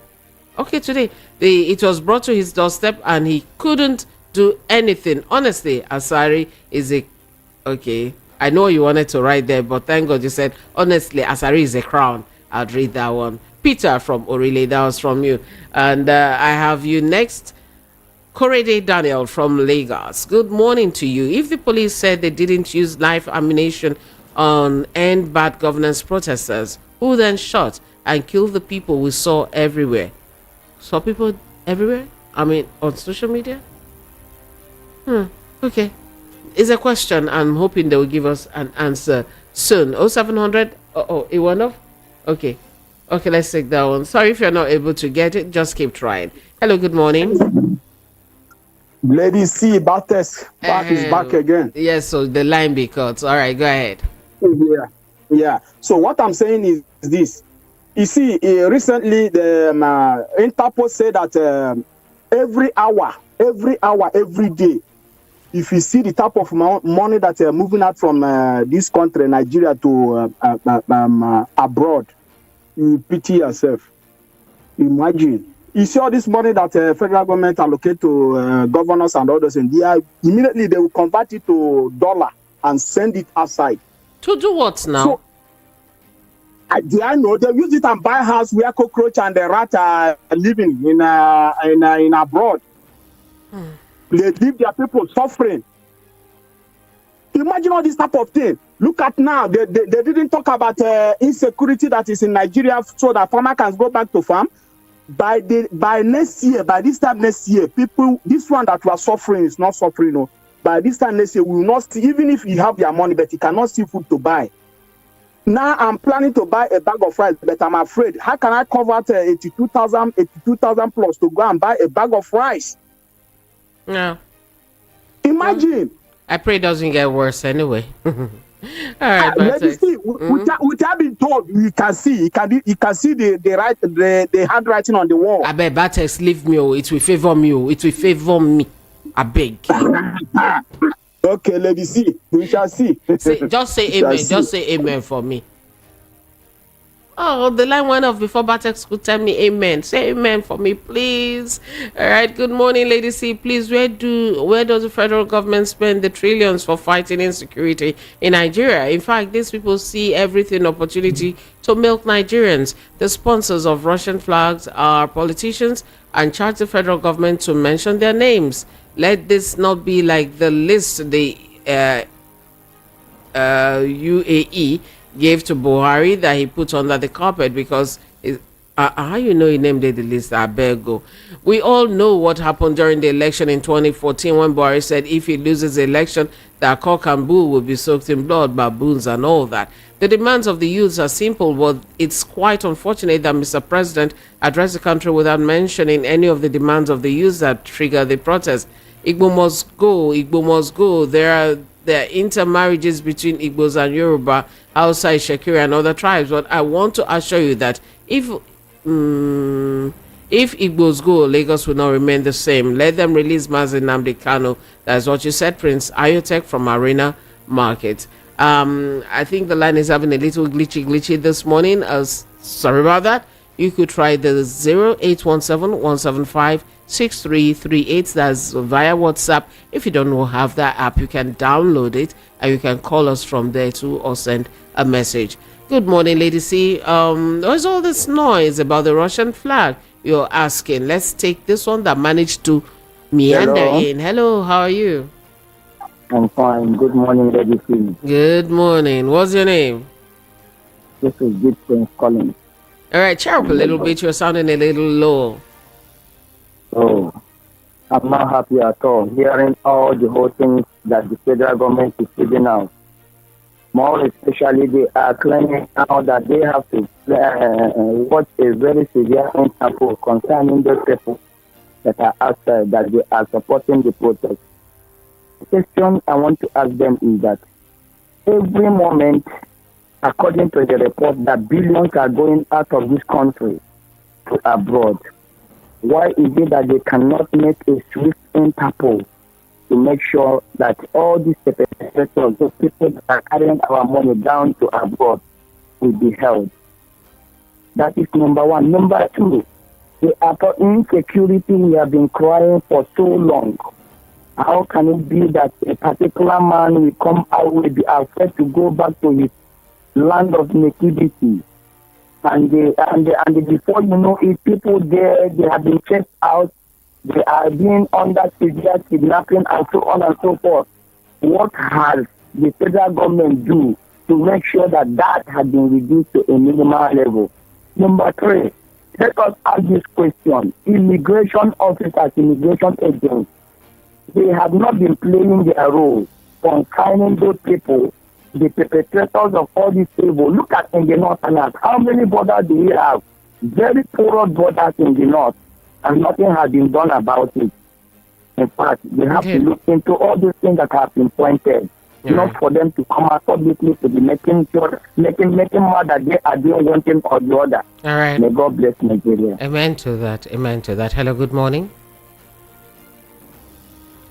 Okay, today it was brought to his doorstep and he couldn't do anything. Honestly, Asari is okay. I know you wanted to write there, but thank God you said honestly, Asari is a crown. I'd read that one. Peter from Orile, that was from you. And I have you next. Korede Daniel from Lagos. Good morning to you. If the police said they didn't use live ammunition on end bad governance protesters, who then shot and killed the people we saw everywhere? Saw people everywhere? I mean, on social media? Okay. It's a question. I'm hoping they will give us an answer soon. 0700. It went off? Okay, let's take that one. Sorry if you're not able to get it. Just keep trying. Hello, good morning. Lady C. Bates is back again. Yes, so the line be cut. All right, go ahead. Yeah. So what I'm saying is this. You see, recently the Interpol said that every hour, every day, if you see the type of money that are moving out from this country, Nigeria, to abroad, you pity yourself. Imagine. You see all this money that federal government allocate to governors and others, and immediately they will convert it to dollar and send it outside. To do what now? So, I know they use it and buy house where cockroach and the rat are living in abroad. They leave their people suffering. Imagine all this type of thing. Look at now. They didn't talk about insecurity that is in Nigeria, so that farmer can go back to farm. By next year, by this time next year, people, this one that was suffering is not suffering. No. By this time next year, we will not see, even if you have your money, but you cannot see food to buy. Now I'm planning to buy a bag of rice, but I'm afraid, how can I convert 82,000 plus to go and buy a bag of rice? No. Imagine. I pray it doesn't get worse anyway. All right, let me see. Without being told, you can see the handwriting on the wall. I beg, Batex, leave me. It will favor me. It will favor me. I beg. Okay, let me see. We shall see. Just say amen. Just say amen for me. Oh, the line went off before Batex could tell me amen. Say amen for me, please. All right. Good morning, Lady C. Please, where does the federal government spend the trillions for fighting insecurity in Nigeria? In fact, these people see everything opportunity to milk Nigerians. The sponsors of Russian flags are politicians and charge the federal government to mention their names. Let this not be like the list the UAE gave to Buhari that he put under the carpet because how you know he named the list? I beg go. We all know what happened during the election in 2014 when Buhari said if he loses the election, that cock and bull will be soaked in blood, baboons and all that. The demands of the youths are simple, but it's quite unfortunate that Mr. President addressed the country without mentioning any of the demands of the youths that trigger the protest. Igbo must go. Igbo must go. There are intermarriages between Igbos and Yoruba outside Shakira and other tribes. But I want to assure you that if Igbos go, Lagos will not remain the same. Let them release Mazi Nnamdi Kanu. That's what you said, Prince Ayotech from Arena Market. I think the line is having a little glitchy this morning. Sorry about that. You could try the 0817-175-6338. That's via WhatsApp. If you don't have that app, you can download it and you can call us from there too or send a message. Good morning, Lady C. There's all this noise about the Russian flag you're asking. Let's take this one that managed to meander in. Hello, how are you? I'm fine. Good morning, Lady C. Good morning. What's your name? This is Good Prince Collins. All right, cheer up a little bit. You're sounding a little low. Oh, I'm not happy at all hearing all the whole things that the federal government is figuring out. More especially, they are claiming now that they have to watch a very severe example concerning those people that are outside, that they are supporting the protest. The question I want to ask them is that every moment, according to the report, that billions are going out of this country to abroad. Why is it that they cannot make a swift Interpol to make sure that all these perpetrators, those people that are carrying our money down to abroad, will be held? That is number one. Number two, the insecurity we have been crying for so long. How can it be that a particular man will come out will be afraid to go back to his land of nativity? And before you know it, people there, they have been checked out, they are being under severe kidnapping and so on and so forth. What has the federal government do to make sure that that has been reduced to a minimal level? Number three, let us ask this question. Immigration officers, immigration agents, they have not been playing their role concerning those people, the perpetrators of all these evil. Look at in the north and north. How many borders do we have? Very porous borders in the north, and nothing has been done about it. In fact, they have to look into all these things that have been pointed. Not for them to come out publicly to be making sure, making more that they are doing one thing or the other. All right. May God bless Nigeria. Amen to that. Amen to that. Hello, good morning.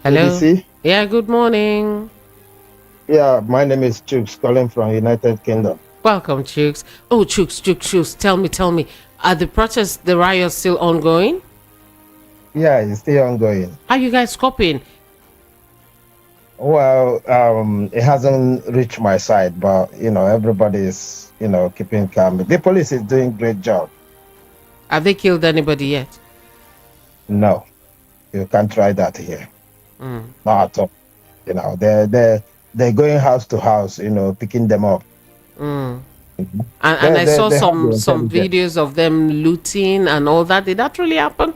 Hello. Yeah, good morning. Yeah, my name is Chooks, calling from United Kingdom. Welcome, Chooks. Oh, Chooks. Tell me. Are the protests, the riots still ongoing? Yeah, it's still ongoing. How you guys coping? Well, it hasn't reached my side, but everybody is, keeping calm. The police is doing great job. Have they killed anybody yet? No, you can't try that here. Mm. Not at all. They're going house to house, picking them up. Mm. And I saw some videos of them looting and all that. Did that really happen?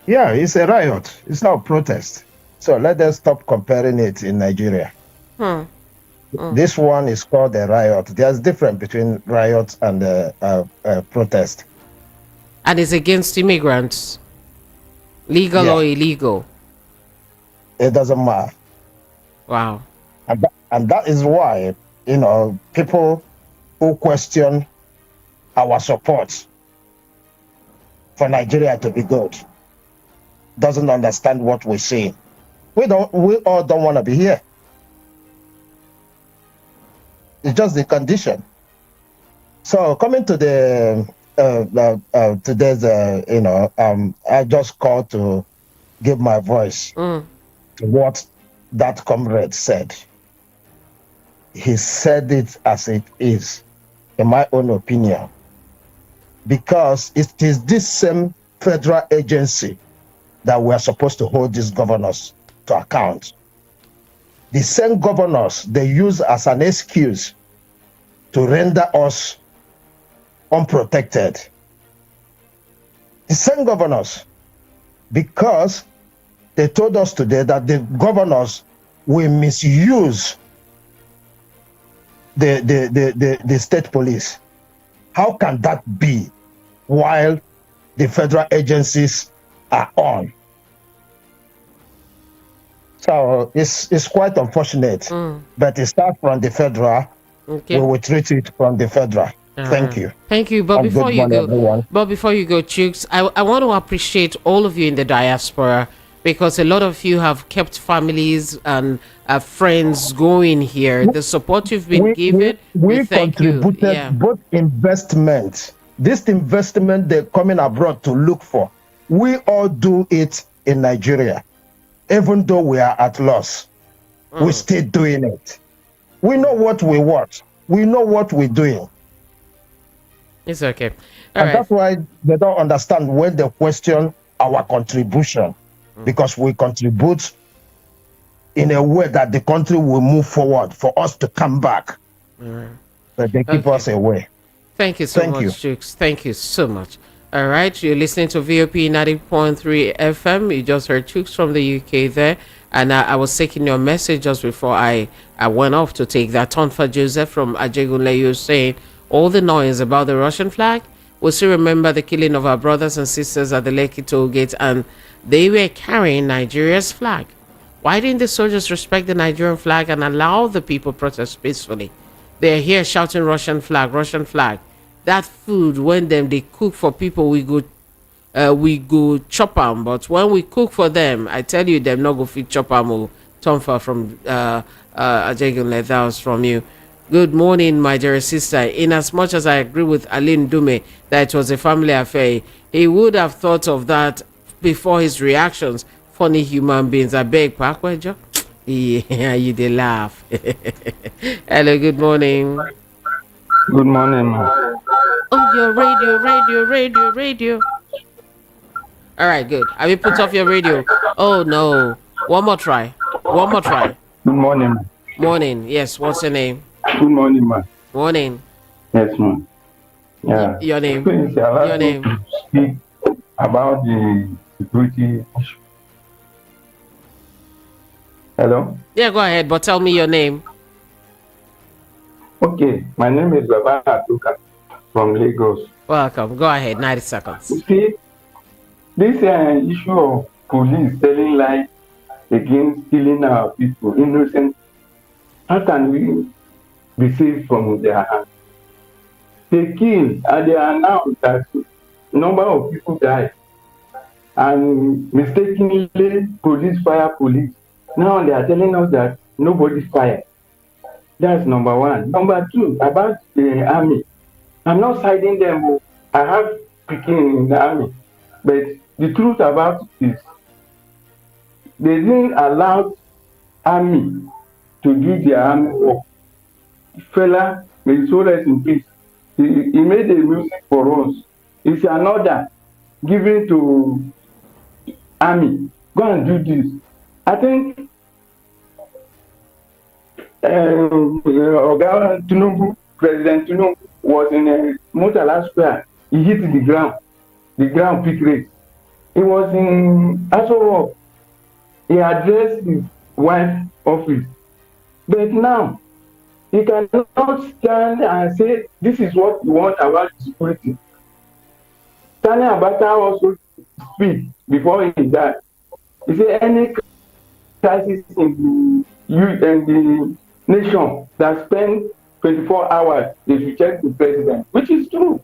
Yeah, it's a riot. It's not a protest. So let us stop comparing it in Nigeria. This one is called a riot. There's difference between riot and protest. And it's against immigrants, legal or illegal. It doesn't matter. Wow. And that is why, people who question our support for Nigeria to be good doesn't understand what we're saying. We all don't want to be here. It's just the condition. So coming to the today's, I just called to give my voice to what that comrade said. He said it as it is, in my own opinion, because it is this same federal agency that we are supposed to hold these governors to account. The same governors they use as an excuse to render us unprotected. The same governors, because they told us today that the governors will misuse the state police. How can that be while the federal agencies are on? So it's quite unfortunate, but it starts from the federal. Okay. We will treat it from the federal. Thank you. Thank you. But before you go, Chooks, I want to appreciate all of you in the diaspora, because a lot of you have kept families and friends going here. The support you've been given, we thank contributed you. both investment. This investment they're coming abroad to look for. We all do it in Nigeria. Even though we are at loss, we're still doing it. We know what we want. We know what we're doing. It's okay. That's why they don't understand when they question our contribution, because we contribute in a way that the country will move forward for us to come back. But they keep us away. Thank you so much, Chooks. Thank you so much. All right, you're listening to VOP 90.3 FM. You just heard Chooks from the UK there. And I was taking your message just before I went off to take that. Tonfa Joseph from Ajegunle, you're saying, all the noise about the Russian flag, we still remember the killing of our brothers and sisters at the Lekki toll gate, and they were carrying Nigeria's flag. Why didn't the soldiers respect the Nigerian flag and allow the people protest peacefully? They're here shouting Russian flag, Russian flag. That food, when they cook for people, we go chop them. But when we cook for them, I tell you, them not go fit chop them. Tomfa from Ajegunle, that was from you. Good morning, my dear sister. In as much as I agree with Aline Dume that it was a family affair, he would have thought of that before his reactions. Funny human beings. I beg, Pakwejo. Yeah, you did laugh. Hello, good morning. Good morning, ma. Oh, your radio. All right, good. Have you put off your radio? Oh, no. One more try. Good morning, ma. Morning. Yes, what's your name? Good morning, ma. Morning. Yes, ma. Yeah. Your name? Please allow me to speak about the security issue. Hello? Yeah, go ahead, but tell me your name. Okay, my name is Baba Atuka from Lagos. Welcome. Go ahead, 90 seconds. You see, this issue of police telling lies against killing our people, innocent, how can we be saved from their hands? They kill and they announce that number of people died. And mistakenly, police fire police. Now they are telling us that nobody's fired. That's number one. Number two, about the army. I'm not siding them. I have speaking in the army. But the truth about it is they didn't allow army to do their army work. Fella, may his soul rest in peace. He made a music for us. It's an order given to army. Go and do this. I think Oga Tinubu, President Tinubu, was in a Murtala Square. He hit the ground pick rate. He was in Aso Rock. He addressed his wife's office. But now, he cannot stand and say, this is what we want about security. Sani Abacha also speak before he died. He said any crisis in the nation that spend 24 hours, they should check the president, which is true.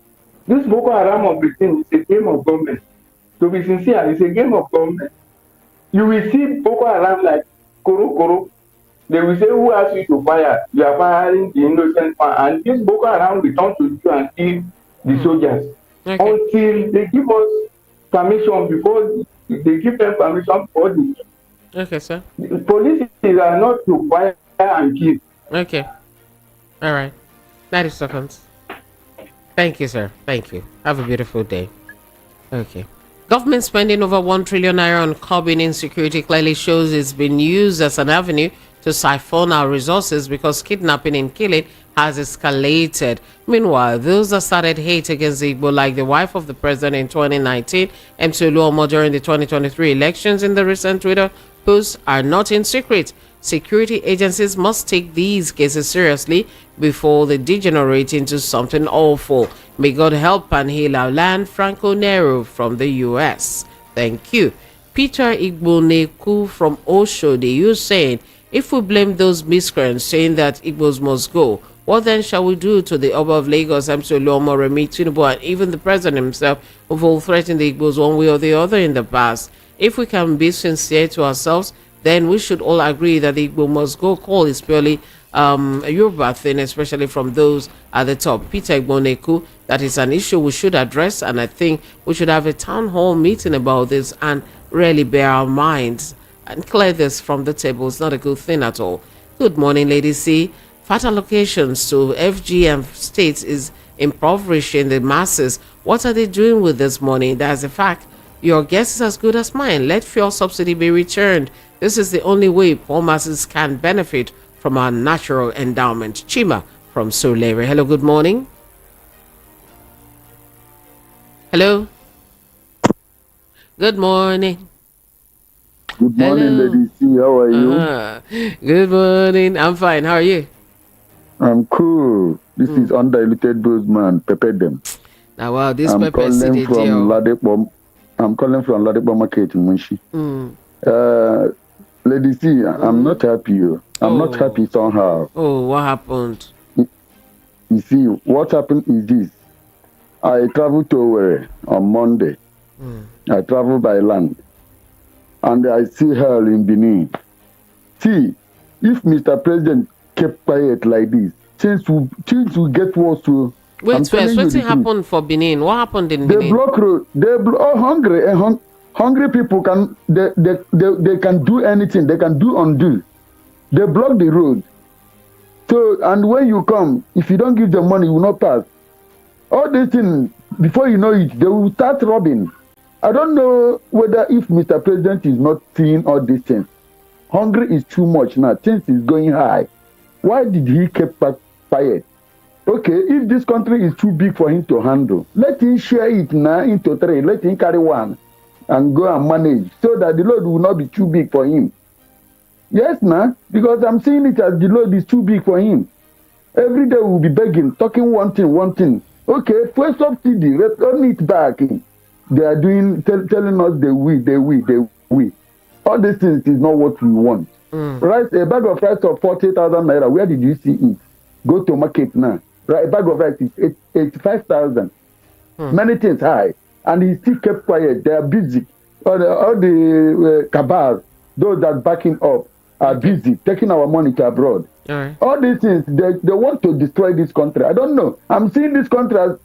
This Boko Haram of the thing is a game of government. To be sincere, it's a game of government. You will see Boko Haram like Koro. They will say, who asked you to fire? You are firing the innocent man. And this Boko Haram will turn to you and kill the soldiers. Okay. Until they give us permission before they give them permission for the. Okay, sir. The police are not to fire and kill. Okay. All right. 90 seconds. Thank you, sir. Thank you. Have a beautiful day. Okay. Government spending over 1 trillion naira on curbing insecurity clearly shows it's been used as an avenue to siphon our resources because kidnapping and killing has escalated. Meanwhile, those that started hate against Igbo, like the wife of the president in 2019, MC Oluomo during the 2023 elections in the recent Twitter posts, are not in secret. Security agencies must take these cases seriously before they degenerate into something awful. May God help and heal our land. Franco Nero from the US. Thank you. Peter Igboneku from Oshodi, you saying, if we blame those miscreants saying that Igbos must go, what then shall we do to the Oba of Lagos, MC Oluomo, Remi Tinubu, and even the president himself, who've all threatened the Igbos one way or the other in the past? If we can be sincere to ourselves, then we should all agree that the Igbo must go call is purely a Yoruba thing, especially from those at the top. Peter Igboneku, that is an issue we should address, and I think we should have a town hall meeting about this and really bear our minds and clear this from the table. It's not a good thing at all. Good morning, Lady C. Fat allocations to FGM states is impoverishing the masses. What are they doing with this money? That's a fact. Your guess is as good as mine. Let fuel subsidy be returned. This is the only way poor masses can benefit from our natural endowment. Chima from Solere. Hello, good morning. Hello. Good morning. Good morning, Hello. Lady C. How are you? Good morning. I'm fine. How are you? I'm cool. This is undiluted Bozeman. Pepper them. Now, wow, this I'm pepper calling city from Ladekbom. I'm calling from Ladekbom Market in Munshi. Lady C, I'm not happy. I'm not happy somehow. Oh, what happened? You see, what happened is this. I traveled to Owerri on Monday. I traveled by land. And I see her in Benin. See, if Mr. President kept quiet like this, things will get worse. Wait first, what happened for Benin? What happened in Benin? They block road. Hungry. Hungry people can they can do anything. They can do undo. They block the road. So, and when you come, if you don't give them money, you will not pass. All these things, before you know it, they will start robbing. I don't know whether if Mr. President is not seeing all these things. Hungry is too much now. Things is going high. Why did he keep quiet? Okay, if this country is too big for him to handle, let him share it now into three. Let him carry one and go and manage so that the load will not be too big for him. Yes, now, because I'm seeing it as the load is too big for him. Every day we'll be begging, talking one thing. Okay, first subsidy, return it back. They are doing, telling us they will. All these things is not what we want. Rice, a bag of rice of 40,000 naira, where did you see it? Go to market now. Right, a bag of rice is 85,000. Many things high. And he still kept quiet. They are busy. All the cabals, those that backing up, are busy taking our money to abroad. All right. All these things, they want to destroy this country. I don't know. I'm seeing this country as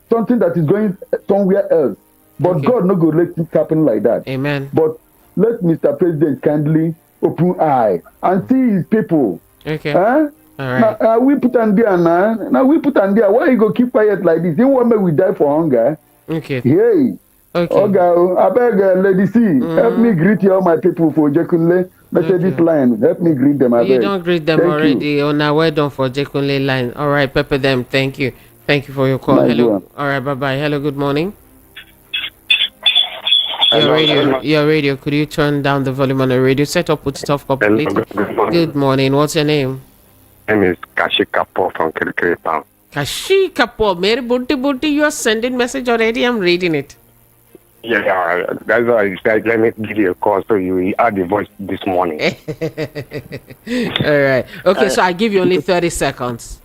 something that is going somewhere else. But God no go let it happen like that. Amen. But let Mr. President kindly open eye and see his people. Okay. All right. Now, we put on there now. Now we put on there. Why you go keep quiet like this? You want me we die for hunger? Okay. Hey. Okay. Okay. I beg, Lady C, help me greet all my people for Jekunle. Let's say this line. Help me greet them. I You beg. don't greet them Thank already. You. Oh, now we're done for Jekunle line. All right, pepper them. Thank you. Thank you for your call. Nice Hello. one. All right, bye-bye. Hello, good morning. Hello, Your radio. Could you turn down the volume on the radio? Set up with stuff completely. Good morning. What's your name? My name is Kashi Kapo from Kirikiri Town. Kashi Kapo. Mere Butti, you are sending message already. I'm reading it. Yeah, that's why I said let me give you a call so you add the voice this morning. All right. Okay, so I give you only 30 seconds.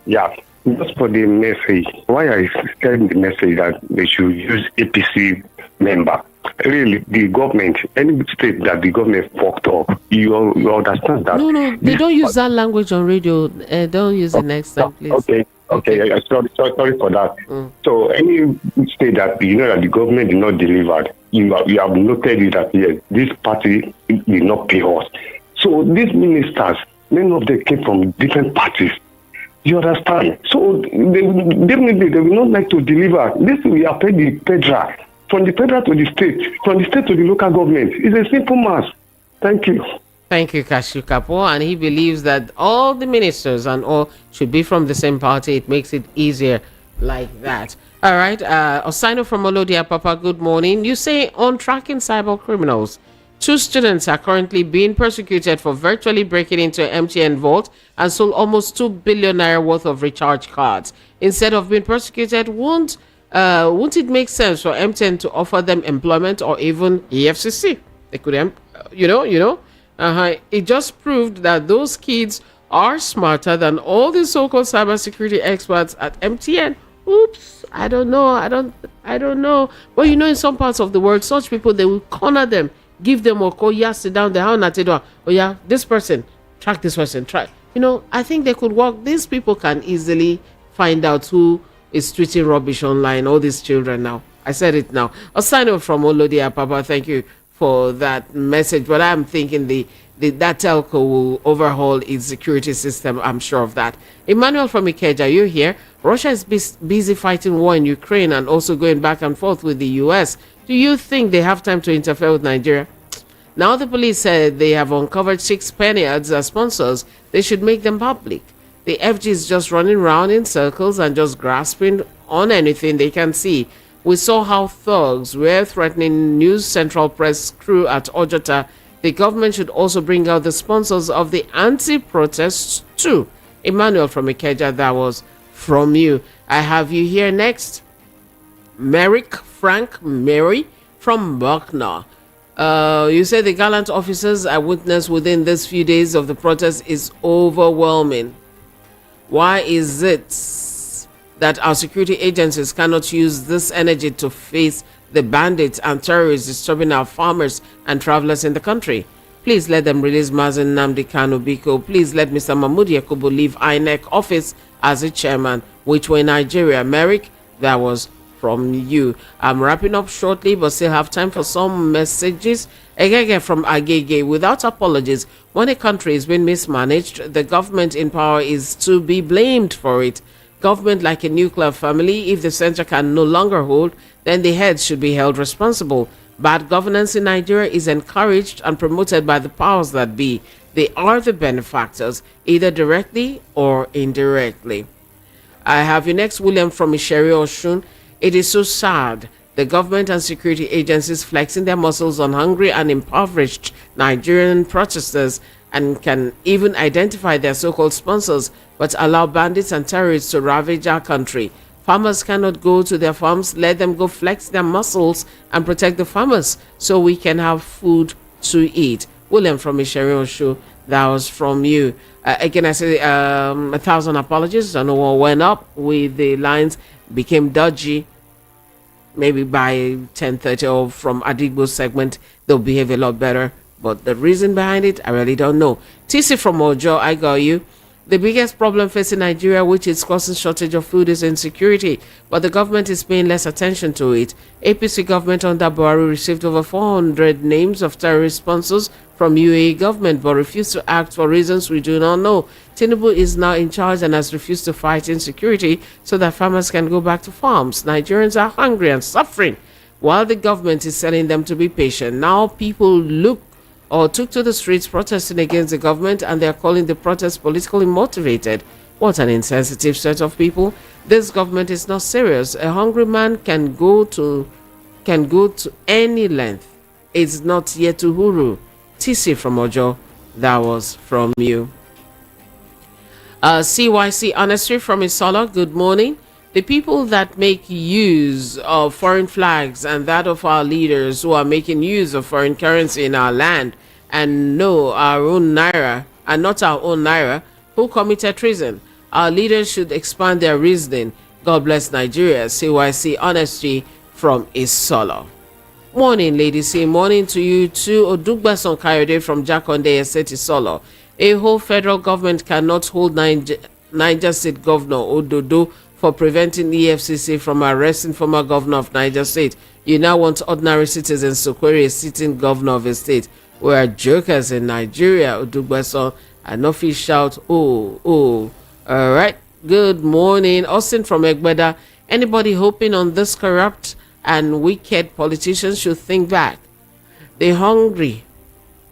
Yeah, just for the message. Why I send the message that they should use APC member. Really, the government, any state that the government fucked up, you understand that. No, they don't use that language on radio. Don't use it next time, please. Okay. Sorry for that. So any state that you know that the government did not deliver, you have noted it that yes, this party did not pay us. So these ministers, many of them came from different parties. You understand? So definitely they will not like to deliver. This we are paid the federal. From the federal to the state, from the state to the local government. It's a simple math. Thank you. Thank you, Kashi Kapo. And he believes that all the ministers and all should be from the same party. It makes it easier like that. All right. Osino from Olodia Papa, good morning. You say on tracking cyber criminals. 2 students are currently being persecuted for virtually breaking into an MTN vault and sold almost 2 billion naira worth of recharge cards. Instead of being persecuted, won't it make sense for MTN to offer them employment or even EFCC? They could, it just proved that those kids are smarter than all the so-called cybersecurity experts at MTN. Oops, I don't know. But in some parts of the world, such people, they will corner them, give them a call, sit down there, this person, track this person, try. I think they could work. These people can easily find out who is tweeting rubbish online, all these children now. I said it now. A sign off from Olodia Papa, thank you for that message. But I'm thinking that telco will overhaul its security system. I'm sure of that. Emmanuel from Ikeja, you're here. Russia is busy fighting war in Ukraine and also going back and forth with the US. Do you think they have time to interfere with Nigeria? Now the police said they have uncovered 6 Spaniards as sponsors. They should make them public. The FG is just running around in circles and just grasping on anything they can see. We saw how thugs were threatening News Central Press crew at Ojota. The government should also bring out the sponsors of the anti-protests too. Emmanuel from Ikeja, that was from you. I have you here next. Merrick Frank Mary from Buckner. You say the gallant officers I witnessed within these few days of the protest is overwhelming. Why is it that our security agencies cannot use this energy to face the bandits and terrorists disturbing our farmers and travelers in the country? Please let them release Mazen Nnamdi Kanu Biko. Please let Mr. Mahmoud Yakubu leave INEC office as a chairman, which were in Nigeria. Merrick, that was from you. I'm wrapping up shortly, but still have time for some messages. Egege from Agege, without apologies, when a country is being mismanaged, the government in power is to be blamed for it. Government like a nuclear family, if the center can no longer hold, then the heads should be held responsible. Bad governance in Nigeria is encouraged and promoted by the powers that be. They are the benefactors, either directly or indirectly. I have you next, William from Isheri Oshun. It is so sad. The government and security agencies flexing their muscles on hungry and impoverished Nigerian protesters and can even identify their so-called sponsors, but allow bandits and terrorists to ravage our country. Farmers cannot go to their farms. Let them go flex their muscles and protect the farmers so we can have food to eat. William from Isheri Oshu, that was from you. Again, I say 1,000 apologies. I know what went up with the lines, became dodgy. Maybe by 10:30 or from Adigbo's segment, they'll behave a lot better. But the reason behind it, I really don't know. TC from Ojo, I got you. The biggest problem facing Nigeria, which is causing shortage of food, is insecurity, but the government is paying less attention to it. APC government under Buhari received over 400 names of terrorist sponsors from UAE government, but refused to act for reasons we do not know. Tinubu is now in charge and has refused to fight insecurity so that farmers can go back to farms. Nigerians are hungry and suffering, while the government is telling them to be patient. Now people took to the streets protesting against the government, and they are calling the protest politically motivated. What an insensitive set of people. This government is not serious. A hungry man can go to any length. It's not yet to huru. TC from Ojo, that was from you. CYC Honesty from Isola, good morning. The people that make use of foreign flags and that of our leaders who are making use of foreign currency in our land and know our own naira and not our own naira, who committed treason. Our leaders should expand their reasoning. God bless Nigeria. CYC Honesty from Isola. Morning, ladies. Say morning to you too. Odugbason Kayode from Jakonde Estate Isola. A whole federal government cannot hold Niger State Governor Ododo for preventing EFCC from arresting former governor of Niger State. You now want ordinary citizens to query a sitting governor of a state. We are jokers in Nigeria, Odugbason, and no fish shout, oh. All right, good morning. Austin from Egbeda. Anybody hoping on this corrupt and wicked politicians should think back. The hunger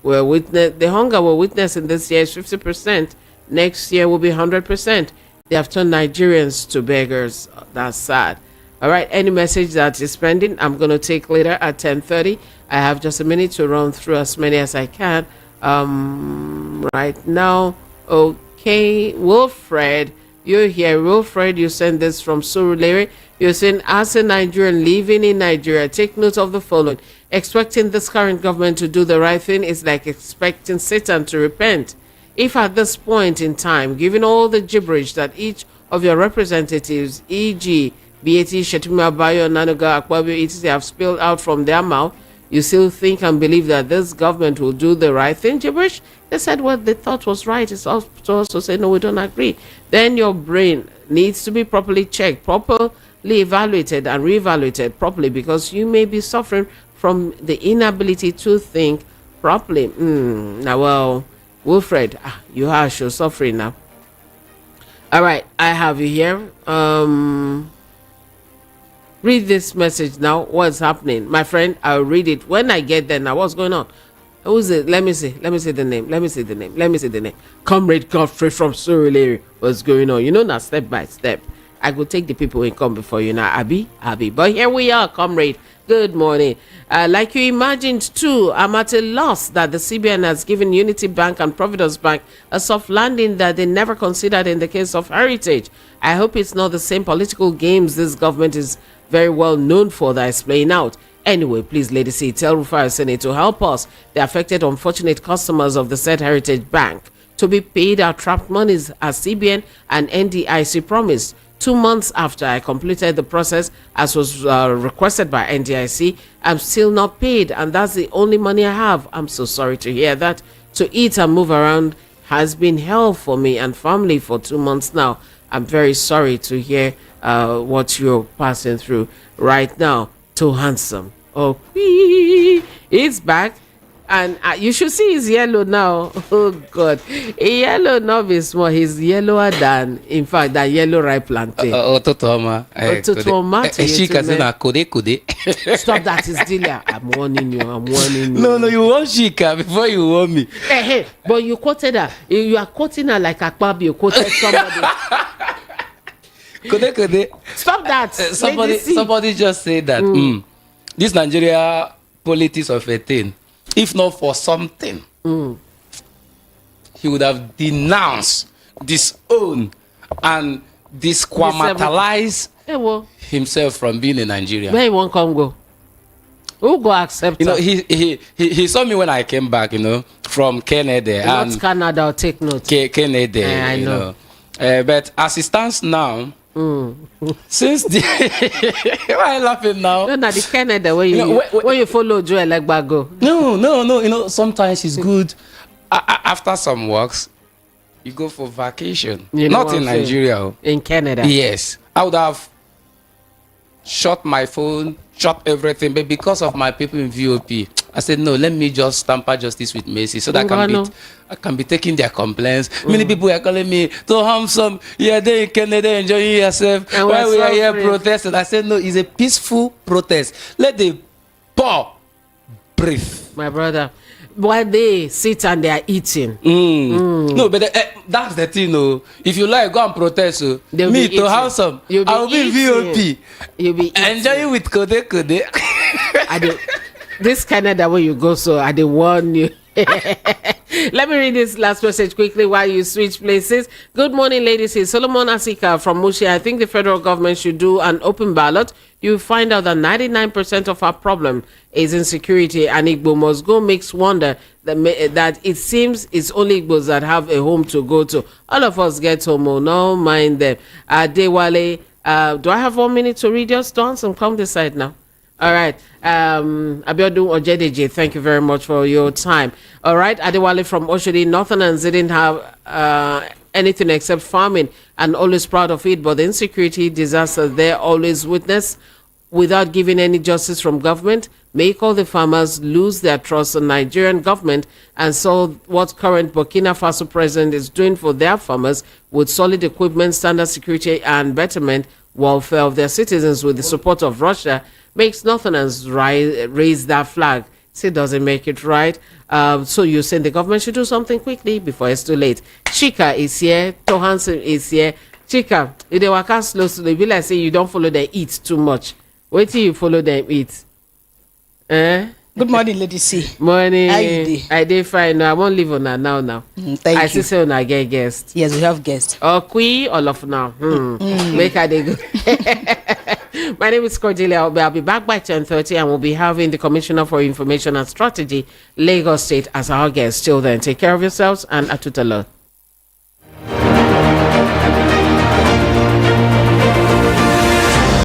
we're witnessing this year is 50%. Next year will be 100%. They have turned Nigerians to beggars. That's sad. All right, any message that is pending, I'm going to take later at 10:30. I have just a minute to run through as many as I can. Right now, okay, Wilfred, you're here. Wilfred, you send this from Surulere. You're saying, as a Nigerian living in Nigeria, take note of the following. Expecting this current government to do the right thing is like expecting Satan to repent. If at this point in time, given all the gibberish that each of your representatives, e.g., BAT, Shetima, Bayo, Nanoga, Akpabio, etc., have spilled out from their mouth, you still think and believe that this government will do the right thing, gibberish? They said what they thought was right. It's also say, no, we don't agree. Then your brain needs to be properly checked, properly evaluated and reevaluated properly, because you may be suffering from the inability to think properly. Now, well, Wilfred, you are sure suffering now. All right, I have you here. Read this message now. What's happening? My friend, I'll read it when I get there. Now, what's going on? Who's it? Let me see the name. Comrade Godfrey from Surulere. What's going on? You know, now step by step. I will take the people in come before you now. Abby. But here we are, comrade. Good morning. Like you imagined too, I'm at a loss that the CBN has given Unity Bank and Providence Bank a soft landing that they never considered in the case of Heritage. I hope it's not the same political games this government is very well known for that is playing out. Anyway, please, Lady C, tell Rufai Oseni to help us, the affected unfortunate customers of the said Heritage Bank, to be paid our trapped monies as CBN and NDIC promised. 2 months after I completed the process, as was requested by NDIC, I'm still not paid, and that's the only money I have. I'm so sorry to hear that. To eat and move around has been hell for me and family for 2 months now. I'm very sorry to hear what you're passing through right now. Too handsome. Oh, it's back. And you should see he's yellow now. Oh God, yellow not be small. He's yellower than, in fact, that yellow ripe plantain. Ototoma. Stop that, it's Delia. I'm warning you. No, you want Shika before you want me. Hey, but you quoted her. You are quoting her like Akpab. You quoted somebody. Kode. Stop that. Somebody just said that this Nigeria politics of a thing. If not for something, he would have denounced, disowned, and disquamatalized himself from being in Nigeria. Where he won't come go? Who go accept? You know, he saw me when I came back. You know, from Canada. Not Canada. Take note. Canada. I know. But as it stands now, Since the why are you laughing now? No, the Canada where when you follow Joel Legbago. No. You know, sometimes it's good after some works, you go for vacation. Not in Nigeria. In Canada. Yes, I would have shut my phone, shut everything, but because of my people in VOP, I said no. Let me just tamper justice with Macy so that I can be taking their complaints. Many people are calling me to handsome. Yeah, they in Canada enjoying yourself. And why we are here protesting? I said no. It's a peaceful protest. Let the poor breathe. My brother, while they sit and they are eating. No, but that's the thing. No, if you like, go and protest. Me to handsome. I will be VOP. You'll be enjoying with Kode. This Canada where you go, so I didn't warn you. Let me read this last message quickly while you switch places. Good morning, ladies. Here's Solomon Asika from Mushi. I think the federal government should do an open ballot. You find out that 99% of our problem is insecurity, and Igbo must go makes wonder that it seems it's only Igbos that have a home to go to. All of us get home, no mind them. Dewale, do I have 1 minute to read your stance and come this side now? All right. Abiodun Ojedeji, thank you very much for your time. All right. Adewale from Oshodi, Northerners didn't have anything except farming and always proud of it, but the insecurity disaster there always witness without giving any justice from government make all the farmers lose their trust in Nigerian government, and so what current Burkina Faso president is doing for their farmers with solid equipment, standard security and betterment welfare of their citizens with the support of Russia makes Northerners raise that flag. Still doesn't make it right. So you're saying the government should do something quickly before it's too late. Chika is here. Tohansen is here. Chika, if they work out slow, they be like say you don't follow them eat too much. Wait till you follow them eat. Good morning, Lady C. Morning. How you dey? I did fine. No, I won't leave on that now. Thank I you. see say I get guests. Yes, we have guests. Queen all of now. Make her they go. My name is Cordelia. I'll be back by 10:30 and we'll be having the Commissioner for Information and Strategy, Lagos State, as our guest. Till then, take care of yourselves and atutala.